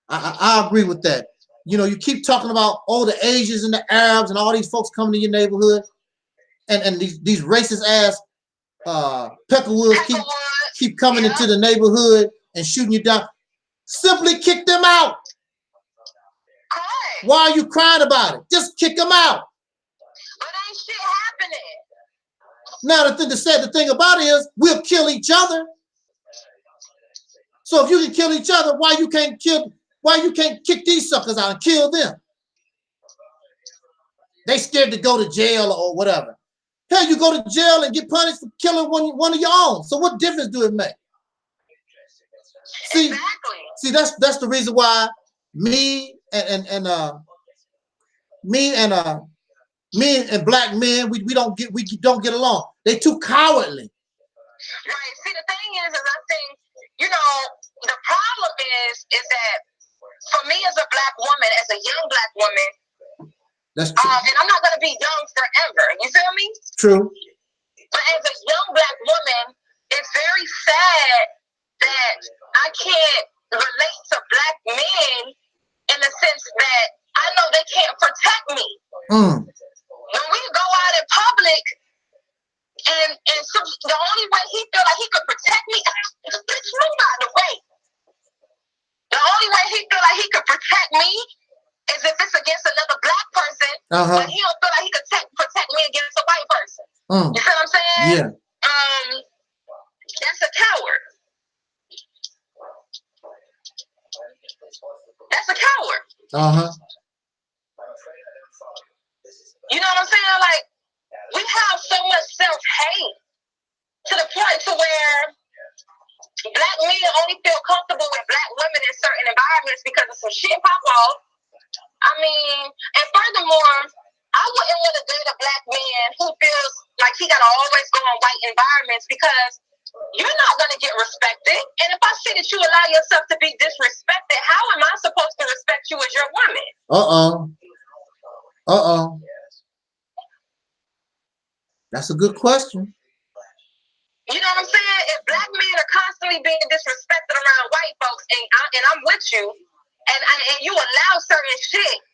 I agree with that. You know, you keep talking about the Asians and the Arabs and all these folks coming to your neighborhood, and these racist ass peckerwoods keep coming into the neighborhood and shooting you down. Simply kick them out. Why are you crying about it? Just kick them out. But ain't shit happening. Now the thing about it is we'll kill each other. So if you can kill each other, why you can't kick these suckers out and kill them? They scared to go to jail or whatever. Hell, you go to jail and get punished for killing one of your own. So what difference do it make? See, that's the reason why me and me and black men, we don't get along. They too cowardly. Right. See, the thing is I think, you know, the problem is that for me as a black woman, as a young black woman, that's true. And I'm not gonna be young forever. You feel me? True. But as a young black woman, it's very sad that I can't relate to black men in the sense that I know they can't protect me. When we go out in public, and so the only way he feel like he could protect me, bitch, move out the way. The only way he feel like he could protect me is if it's against another black person, but he don't feel like he could protect me against a white person. You see what I'm saying? Yeah. That's a coward. That's a coward. You know what I'm saying? Like, we have so much self-hate to the point to where black men only feel comfortable with black women in certain environments because of some shit pop off. I mean, and furthermore, I wouldn't want to date a black man who feels like he gotta always go in white environments because you're not gonna get respected. And if I see that you allow yourself to be disrespected, how am I supposed to respect you as your woman? That's a good question. You know what I'm saying? If black men are constantly being disrespected around white folks, and I'm with you, and you allow certain shit,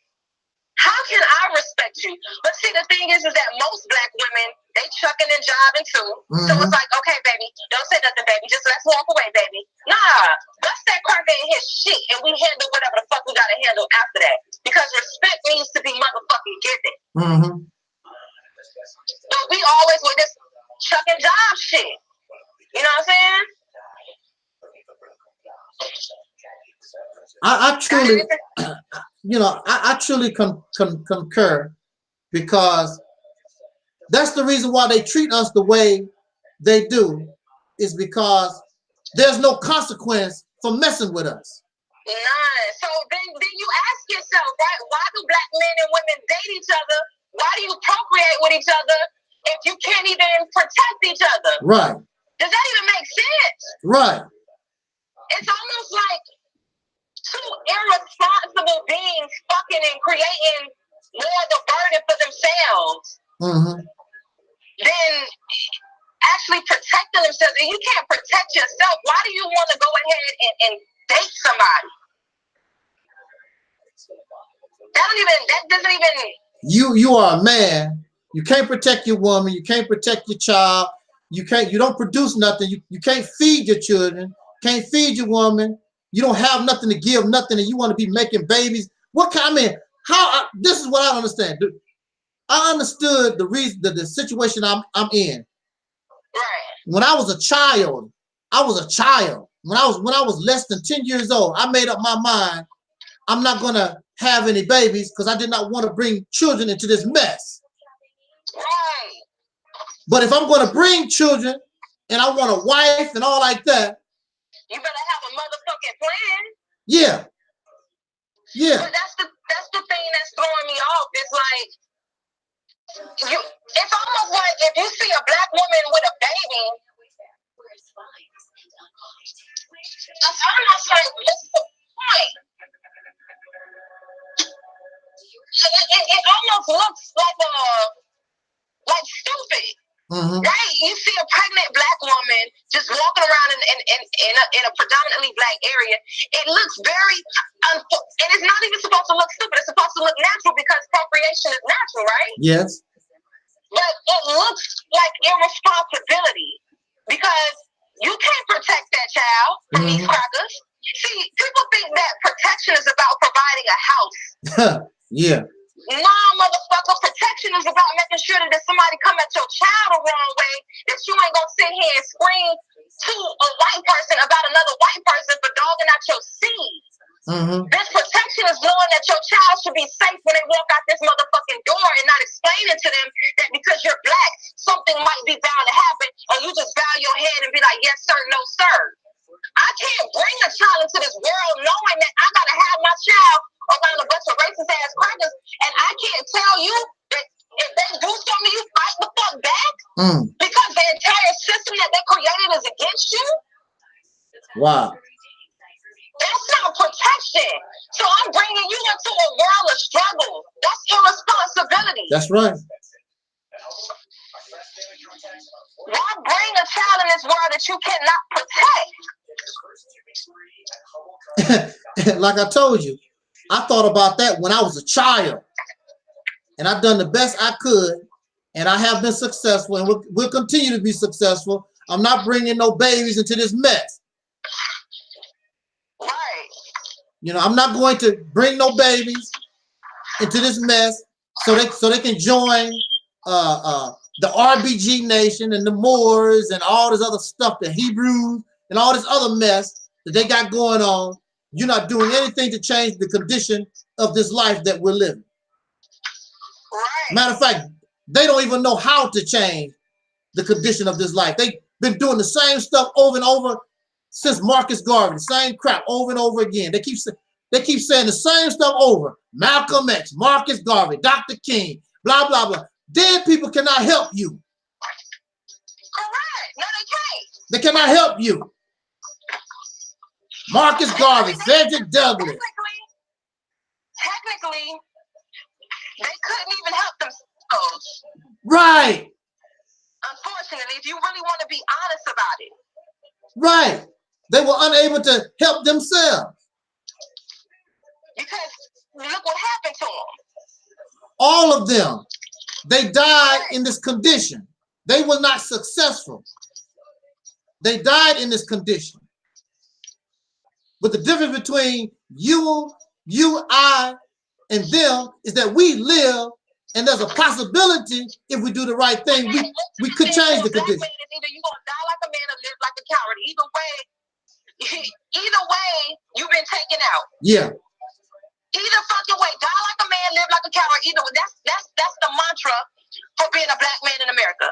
how can I respect you? But see, the thing is that most black women, they chucking and jiving too. So it's like, okay, baby, don't say nothing, baby. Just let's walk away, baby. Nah, bust that cracker in his shit, and we handle whatever the fuck we gotta handle after that. Because respect needs to be motherfucking given. But we always with this chuck and jive shit. You know what I'm saying? I truly, you know, I truly concur, because that's the reason why they treat us the way they do, is because there's no consequence for messing with us. None. So then you ask yourself, right? Why do black men and women date each other? Why do you procreate with each other if you can't even protect each other? Right. Does that even make sense? Right. It's almost like two irresponsible beings fucking and creating more of the burden for themselves than actually protecting themselves. And you can't protect yourself. Why do you want to go ahead and date somebody? That doesn't even. You are a man. You can't protect your woman. You can't protect your child. You don't produce nothing. You can't feed your children. Can't feed your woman. You don't have nothing to give, nothing, and you want to be making babies. What kind? I mean, this is what I don't understand. I understood the reason, the situation I'm in. Right. When I was a child, When I was less than 10 years old, I made up my mind. I'm not gonna have any babies because I did not want to bring children into this mess. Right. But if I'm gonna bring children and I want a wife and all like that, you better have a motherfucking plan. Yeah. Yeah. But that's the thing that's throwing me off. It's like it's almost like if you see a black woman with a baby, it's almost like what's the point? It almost looks like stupid. Right? You see a pregnant black woman just walking around in a predominantly black area. It looks very, and it's not even supposed to look stupid. It's supposed to look natural because procreation is natural, right? Yes. But it looks like irresponsibility because you can't protect that child from these crackers. See, people think that protection is about providing a house. Yeah. Nah, motherfucker, protection is about making sure that if somebody come at your child the wrong way, that you ain't gonna sit here and scream to a white person about another white person for dogging out your seed. This protection is knowing that your child should be safe when they walk out this motherfucking door and not explaining to them that because you're black, something might be bound to happen, and you just bow your head and be like, yes, sir, no, sir. I can't bring a child into this world knowing that I gotta have my child around a bunch of racist ass crackers, and I can't Because the entire system that they created is against you. Wow. That's not protection. So I'm bringing you into a world of struggle. That's irresponsibility. That's right. Why bring a child in this world that you cannot protect? Like I told you, I thought about that when I was a child. And I've done the best I could. And I have been successful. And we'll continue to be successful. I'm not bringing no babies into this mess. Right. You know, I'm not going to bring no babies into this mess so they can join the RBG nation and the Moors and all this other stuff, the Hebrews and all this other mess that they got going on. You're not doing anything to change the condition of this life that we're living. Right. Matter of fact, they don't even know how to change the condition of this life. They've been doing the same stuff over and over since Marcus Garvey, the same crap over and over again. They keep saying the same stuff over. Malcolm X, Marcus Garvey, Dr. King, blah, blah, blah. Dead people cannot help you. Correct. No, they can't. They cannot help you. Marcus Garvey, Frederick Douglass. Technically, they couldn't even help themselves. Right. Unfortunately, if you really want to be honest about it. Right. They were unable to help themselves. Because look what happened to them. All of them. They died in this condition. They were not successful. They died in this condition. But the difference between you, I, and them is that we live, and there's a possibility if we do the right thing, we could change the condition. Either you're gonna die like a man or live like a coward. Either way, you've been taken out. Yeah. Either fucking way, die like a man, live like a coward. Either way, that's the mantra for being a black man in America.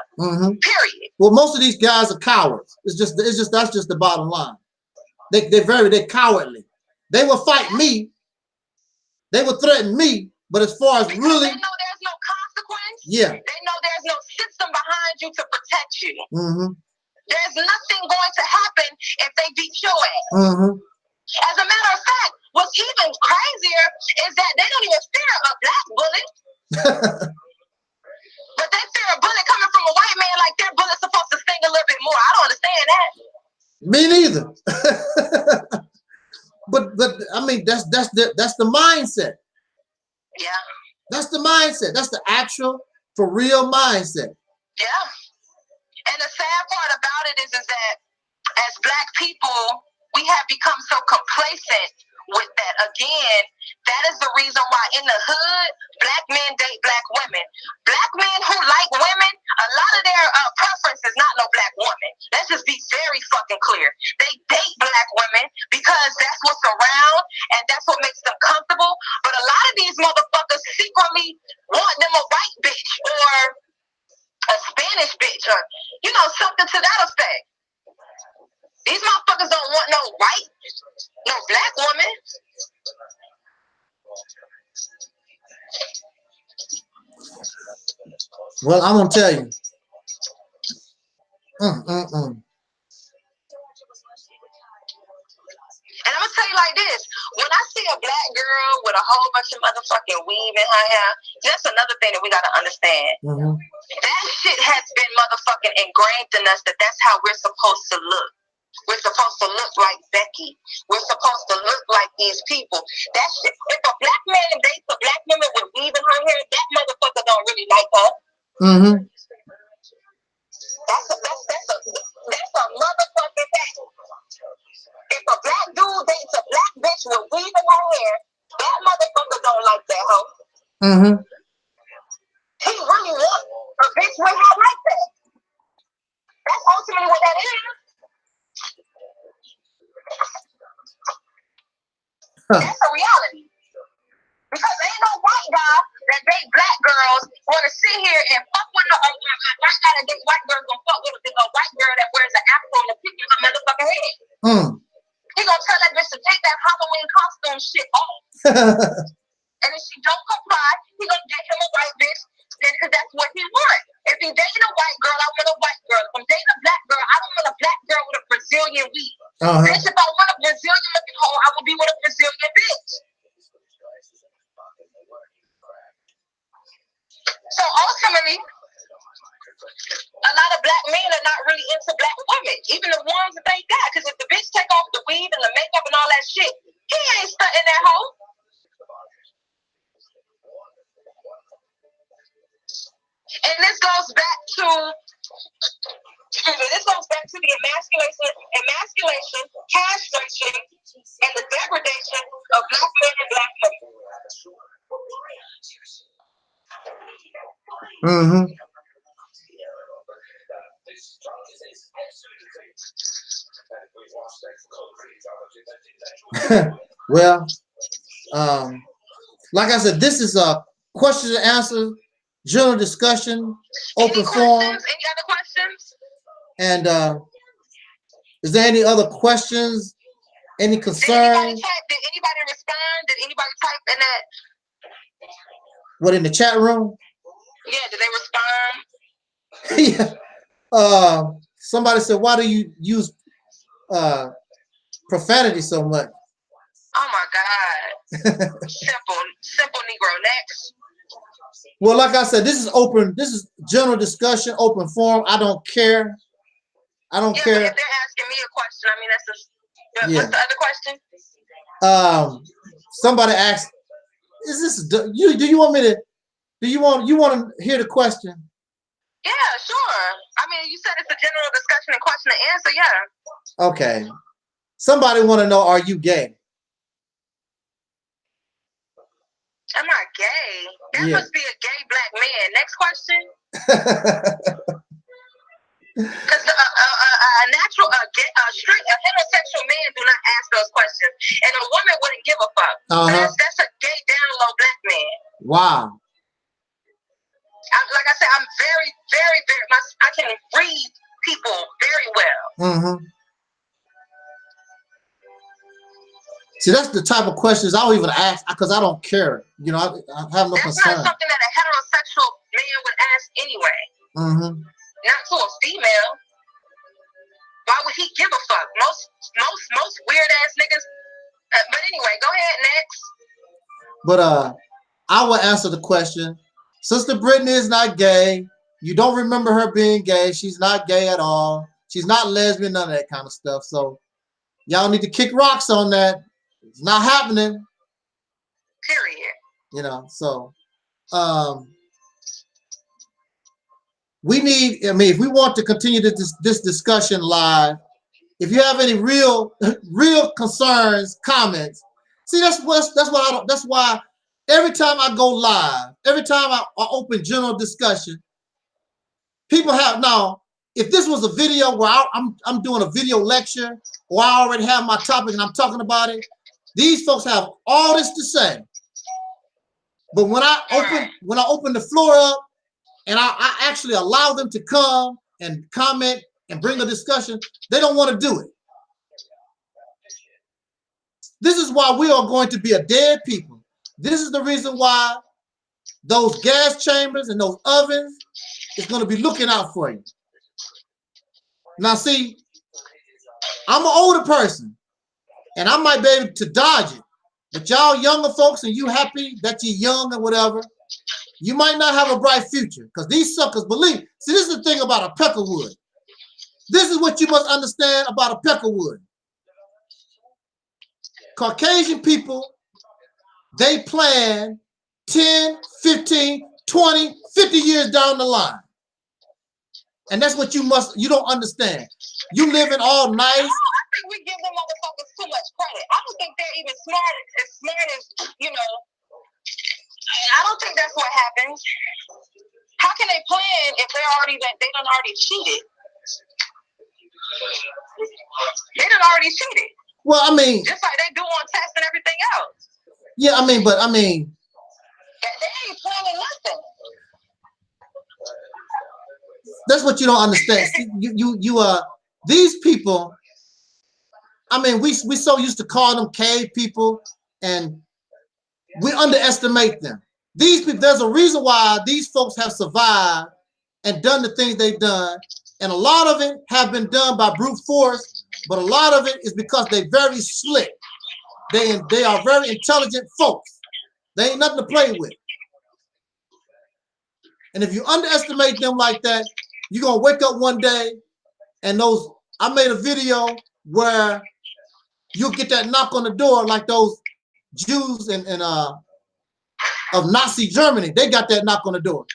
Period. Well, most of these guys are cowards. That's just the bottom line. They're cowardly. They will fight me. They will threaten me. But as far as because really, they know there's no consequence. Yeah. They know there's no system behind you to protect you. There's nothing going to happen if they beat your ass. As a matter of fact, what's even crazier is that they don't even fear a black bullet. But they fear a bullet coming from a white man like their bullet's supposed to sting a little bit more. I don't understand that. Me neither. but I mean that's the mindset. Yeah. That's the mindset. That's the actual for real mindset. Yeah. And the sad part about it is that as black people, we have become so complacent with that. Again, that is the reason why in the hood, black men date black women. Black men who like women, a lot of their preference is not no black woman. Let's just be very fucking clear. They date black women because that's what's around and that's what makes them comfortable. But a lot of these motherfuckers secretly want them a white bitch or a Spanish bitch or, you know, something to that effect. These motherfuckers don't want no white, no black woman. Well, I'm gonna tell you. And I'm gonna tell you like this: when I see a black girl with a whole bunch of motherfucking weave in her hair, that's another thing that we gotta understand. That shit has been motherfucking ingrained in us that that's how we're supposed to look. We're supposed to look like Becky. We're supposed to look like these people. That shit. If a black man dates a black woman with weave in her hair, that motherfucker don't really like her. That's a motherfucking fact. If a black dude dates a black bitch with weave in her hair, that motherfucker don't like that hoe. He really wants a bitch with hair like that. That's ultimately what that is. That's a reality. Because ain't no white guy that date black girls want to sit here and fuck with a white guy that date white girls gonna fuck with a white girl that wears an afro and a picture in her motherfucking head. He gonna tell that bitch to take that Halloween costume shit off. And if she don't comply, he gonna get him a white bitch because that's what he wants. If you dating a white girl, I want a white girl. If I'm dating a black girl, I don't want a black girl with a Brazilian weave. Bitch, if I want a Brazilian looking hoe, I will be with a Brazilian bitch. So ultimately, a lot of black men are not really into black women, even the ones that they got. Because if the bitch take off the weave and the makeup and all that shit, he ain't stunting that hoe. And this goes back to the emasculation, castration, and the degradation of black men and black women. Well, like I said, this is a question and answer, general discussion, open forum. Any other questions? And is there any other questions? Any concerns? Did anybody respond? Did anybody type in that? What, in the chat room? Yeah, did they respond? Yeah. Somebody said, why do you use profanity so much? Oh my God. Simple Negro. Next. Well, like I said, this is open. This is general discussion, open forum. I don't care. I don't care. But if they're asking me a question, I mean, that's what's the other question? Somebody asked, "Is this do you want me to? Do you want to hear the question?" Yeah, sure. I mean, you said it's a general discussion and question and answer. Yeah. Okay. Somebody want to know, are you gay? I'm not gay. That must be a gay black man. Next question. Because a heterosexual man do not ask those questions, and a woman wouldn't give a fuck. That's a gay down low black man. Wow. Like I said, I'm very, very, very much. I can read people very well. See, that's the type of questions I don't even ask because I don't care. You know, I have no concern. That's not something that a heterosexual man would ask anyway. Not to a female. Why would he give a fuck? Most weird ass niggas. But anyway, go ahead, next. But I will answer the question. Sister Brittany is not gay. You don't remember her being gay. She's not gay at all. She's not lesbian, none of that kind of stuff. So y'all need to kick rocks on that. It's not happening. Period. You know, so we need, I mean, if we want to continue this discussion live, if you have any real concerns, comments, see, that's why every time I go live, every time I open general discussion, people have, now, if this was a video where I'm doing a video lecture, or I already have my topic and I'm talking about it, these folks have all this to say. But when I open the floor up and I actually allow them to come and comment and bring a discussion, they don't want to do it. This is why we are going to be a dead people. This is the reason why those gas chambers and those ovens is going to be looking out for you. Now, see, I'm an older person, and I might be able to dodge it. But y'all younger folks, and you happy that you're young or whatever, you might not have a bright future because these suckers believe. See, this is the thing about a peckerwood. This is what you must understand about a peckerwood. Caucasian people, they plan 10, 15, 20, 50 years down the line. And that's what you don't understand. You living all nice. I think we give them motherfuckers too much credit. I don't think they're even smart as, you know, I don't think that's what happens. How can they plan if they done already cheated? They done already cheated. Well, I mean, just like they do on tests and everything else. Yeah, I mean, they ain't planning nothing. That's what you don't understand. These people, I mean, we so used to call them cave people, and we underestimate them. These people, there's a reason why these folks have survived and done the things they've done. And a lot of it have been done by brute force, but a lot of it is because they're very slick. They are very intelligent folks. They ain't nothing to play with. And if you underestimate them like that, you're going to wake up one day and I made a video where you'll get that knock on the door like those Jews of Nazi Germany. They got that knock on the door.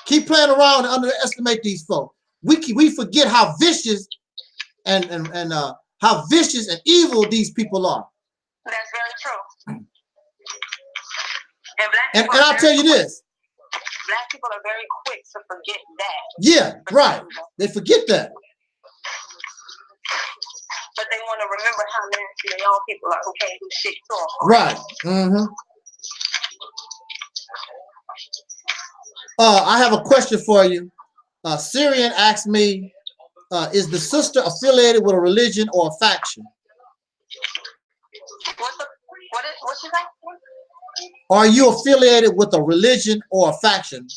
Keep playing around and underestimate these folks. We forget how vicious and how vicious and evil these people are. That's very true. And I'll tell you this. Black people are very quick to forget that. Yeah, right. They forget that. But they want to remember how nasty the young people are who can't do shit to them. Right. I have a question for you. Syrian asked me, is the sister affiliated with a religion or a faction? What's your name? Are you affiliated with a religion or a faction?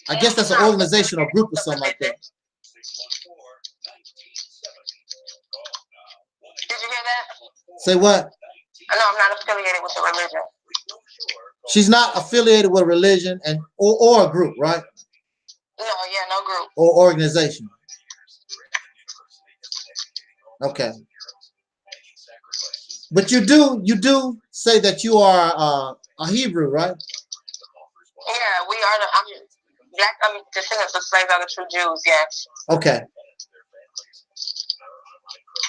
I guess that's an organization or group or something like that. Did you hear that? Say what? No, I'm not affiliated with a religion. She's not affiliated with a religion or a group, right? No, yeah, no group. Or organization. Okay. But you do say that you are a Hebrew, right? Yeah, we are. I'm descendants of slaves are the true Jews. Yes. Okay.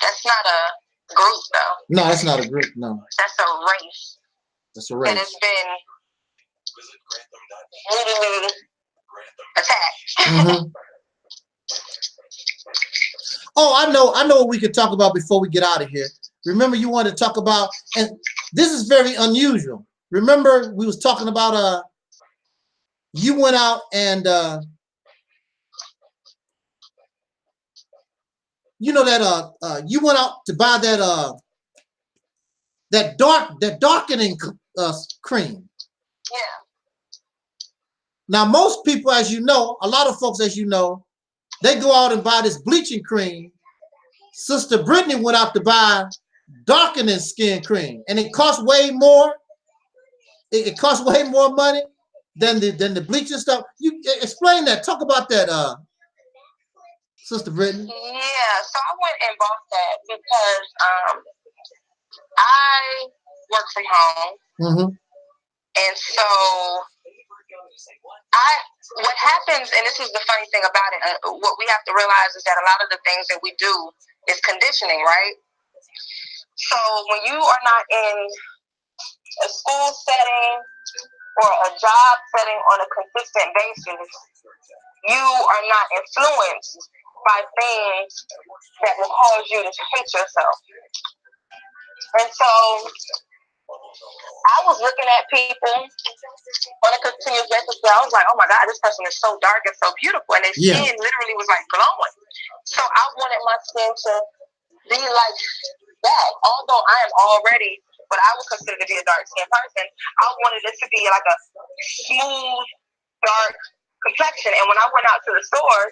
That's not a group, though. No, that's not a group. No. That's a race. That's a race. That has been brutally attacked. Oh, I know what we could talk about before we get out of here. Remember, you wanted to talk about, and this is very unusual. Remember, we was talking about you went out and you know that you went out to buy that darkening cream. Yeah. Now, most people, as you know, a lot of folks, as you know, they go out and buy this bleaching cream. Sister Brittany went out to buy darkening skin cream, and it costs way more. It costs way more money than the bleaching stuff. You explain that. Talk about that, Sister Brittany. Yeah, so I went and bought that because I work from home, and so what happens, and this is the funny thing about it, what we have to realize is that a lot of the things that we do is conditioning, right? So when you are not in a school setting or a job setting on a consistent basis, you are not influenced by things that will cause you to hate yourself. And so I was looking at people on a continuous basis. I was like, oh my God, this person is so dark and so beautiful. And their skin literally was like glowing. So I wanted my skin to be like that. Although I am already what I would consider to be a dark skinned person, I wanted it to be like a smooth, dark complexion. And when I went out to the stores,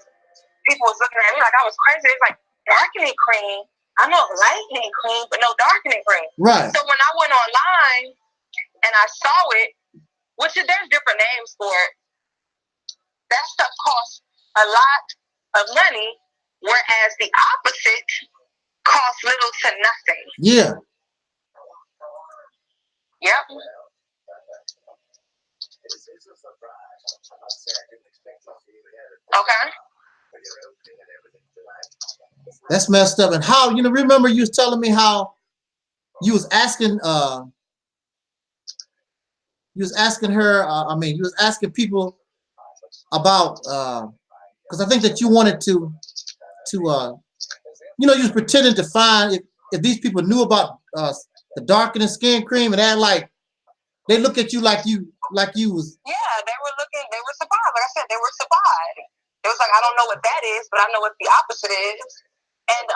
people was looking at me like I was crazy. It's like, darkening cream? I know lightening cream, but no darkening cream. Right. So when I went online and I saw it, which there's different names for it, that stuff costs a lot of money, whereas the opposite costs little to nothing. Yeah. Yep. Okay. That's messed up. And how, remember you was telling me how you was asking her, you was asking people about, because I think that you wanted to you was pretending to find if these people knew about the darkening skin cream, and they look at you like you was. Yeah, they were surprised. Like I said, they were surprised. It was like, I don't know what that is, but I know what the opposite is. And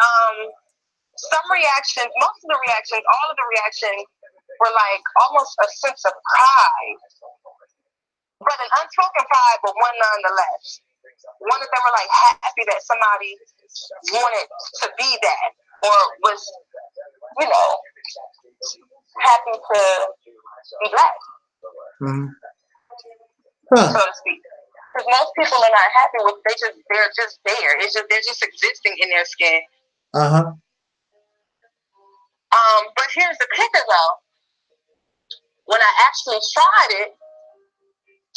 some reactions, most of the reactions, all of the reactions were like almost a sense of pride. But an unspoken pride, but one nonetheless. One of them were like happy that somebody wanted to be that, or was, you know, happy to be black, so to speak. Because most people are not happy with, they're just there. They're just existing in their skin. But here's the kicker though. When I actually tried it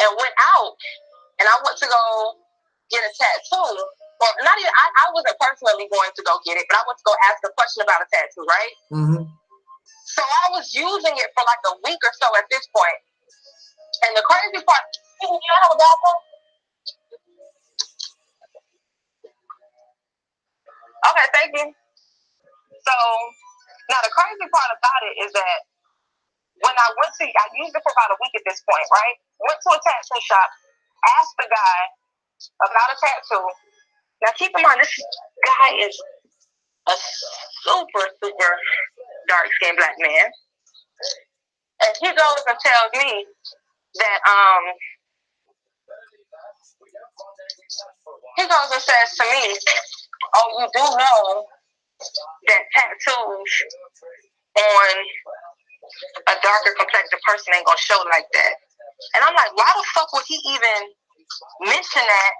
and went out and I went to go get a tattoo, well, not even, I wasn't personally going to go get it, but I went to go ask a question about a tattoo, right? So I was using it for like a week or so at this point. And the crazy part, you have a bathroom? Okay, thank you. So now the crazy part about it is that when I used it for about a week at this point, right? Went to a tattoo shop, asked the guy about a tattoo. Now keep in mind, this guy is a super, super dark-skinned black man. And he goes and tells me that, he goes and says to me, oh, you do know that tattoos on a darker complected person ain't gonna show like that. And I'm like, why the fuck would he even mention that?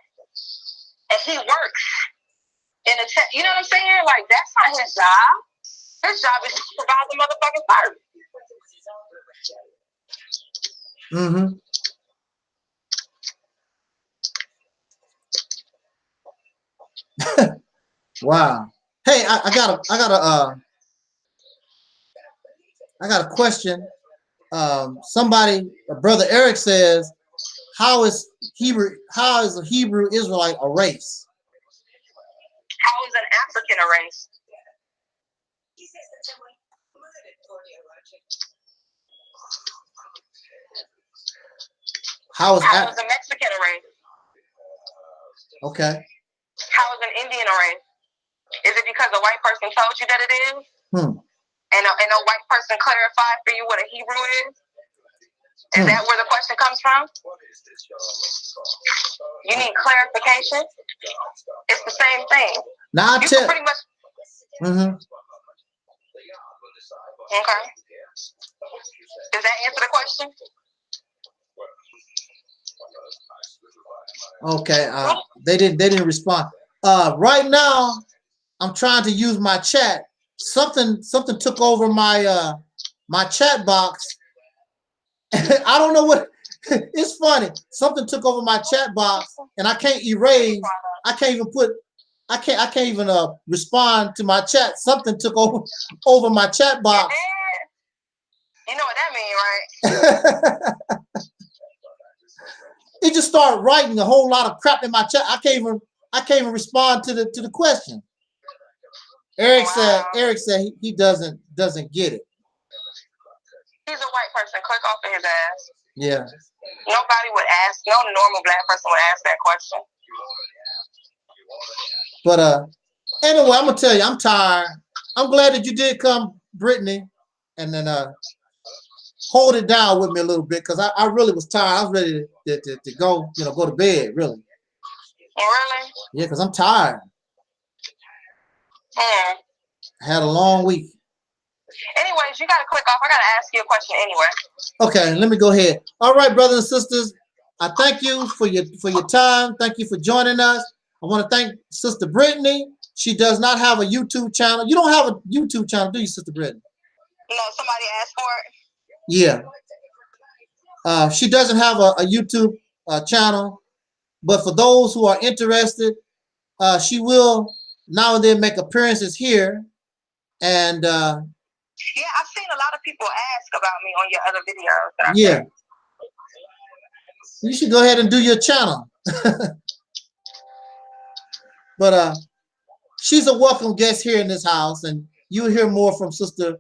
And he works in a you know what I'm saying? Like, that's not his job. His job is to provide the motherfucking service. Wow. Hey, I got a question. Somebody, Brother Eric says, how is a Hebrew Israelite a race? How is an African a race? How is a Mexican a race? Okay. How is an Indian a race? Is it because a white person told you that it is? And a white person clarified for you what a Hebrew is? Is that where the question comes from? You need clarification? It's the same thing. Now you can pretty much. Okay. Does that answer the question? Okay. They didn't respond. Right now, I'm trying to use my chat. Something took over my my chat box. I don't know what. It's funny. Something took over my chat box, and I can't erase. I can't even respond to my chat. Something took over my chat box. You know what that means, right? It just started writing a whole lot of crap in my chat. I can't even respond to the question. Eric said he doesn't get it. He's a white person. Click off of his ass. Yeah. Nobody would ask. No normal black person would ask that question. But anyway, I'm gonna tell you, I'm tired. I'm glad that you did come, Brittany, and then hold it down with me a little bit, because I really was tired. I was ready to go, go to bed, really. Really? Yeah, because I'm tired. I had a long week. Anyways, you gotta click off. I gotta ask you a question anyway. Okay, let me go ahead. All right, brothers and sisters, I thank you for your time. Thank you for joining us. I want to thank Sister Brittany. She does not have a YouTube channel. You don't have a YouTube channel, do you, Sister Brittany? No, somebody asked for it. Yeah. She doesn't have a YouTube channel, but for those who are interested, she will now and then make appearances here. And yeah, I've seen a lot of people ask about me on your other videos. Yeah. You should go ahead and do your channel. But she's a welcome guest here in this house, and you'll hear more from Sister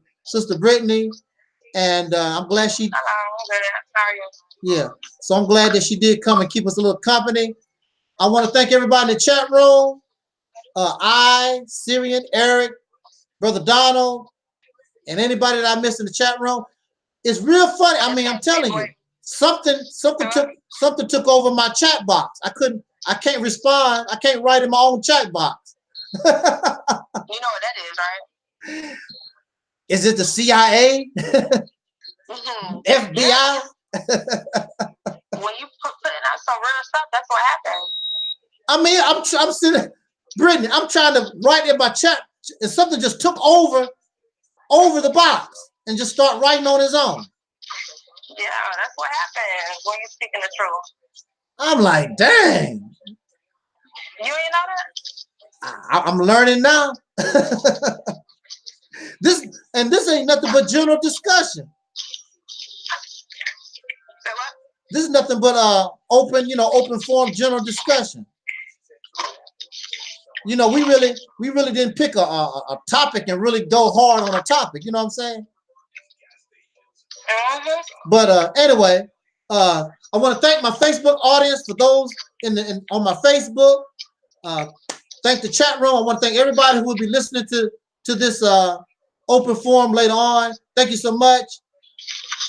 Brittany. And I'm glad she. Yeah. So I'm glad that she did come and keep us a little company. I want to thank everybody in the chat room. Syrian, Eric, Brother Donald, and anybody that I missed in the chat room. It's real funny. I mean, I'm telling you, something took over my chat box. I can't respond. I can't write in my own chat box. You know what that is, right? Is it the CIA? FBI? When you putting out some real stuff, that's what happens. I mean, I'm sitting, Brittany, I'm trying to write in my chat, and something just took over the box and just start writing on his own. Yeah, that's what happens when you're speaking the truth. I'm like, dang. You ain't know that? I'm learning now. This ain't nothing but general discussion. Say what? This is nothing but open forum general discussion. You know, we really didn't pick a topic and really go hard on a topic. You know what I'm saying? But anyway, I want to thank my Facebook audience for those on my Facebook. Thank the chat room. I want to thank everybody who will be listening to this open forum later on. Thank you so much.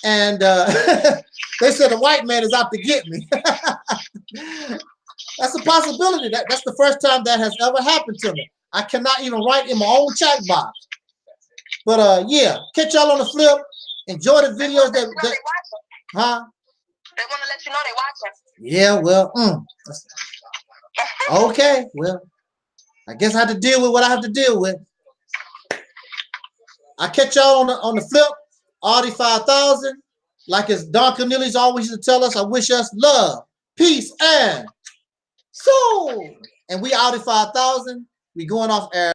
And they said the white man is out to get me. That's a possibility. That's the first time that has ever happened to me. I cannot even write in my own chat box. But yeah, catch y'all on the flip. Enjoy the videos that huh? They want to let you know they watching. Yeah, well, okay, well, I guess I have to deal with what I have to deal with. I catch y'all on the flip. Audi 5000, like as Don Cornelius always used to tell us, I wish us love, peace, and soul. And we Audi 5000. We going off air.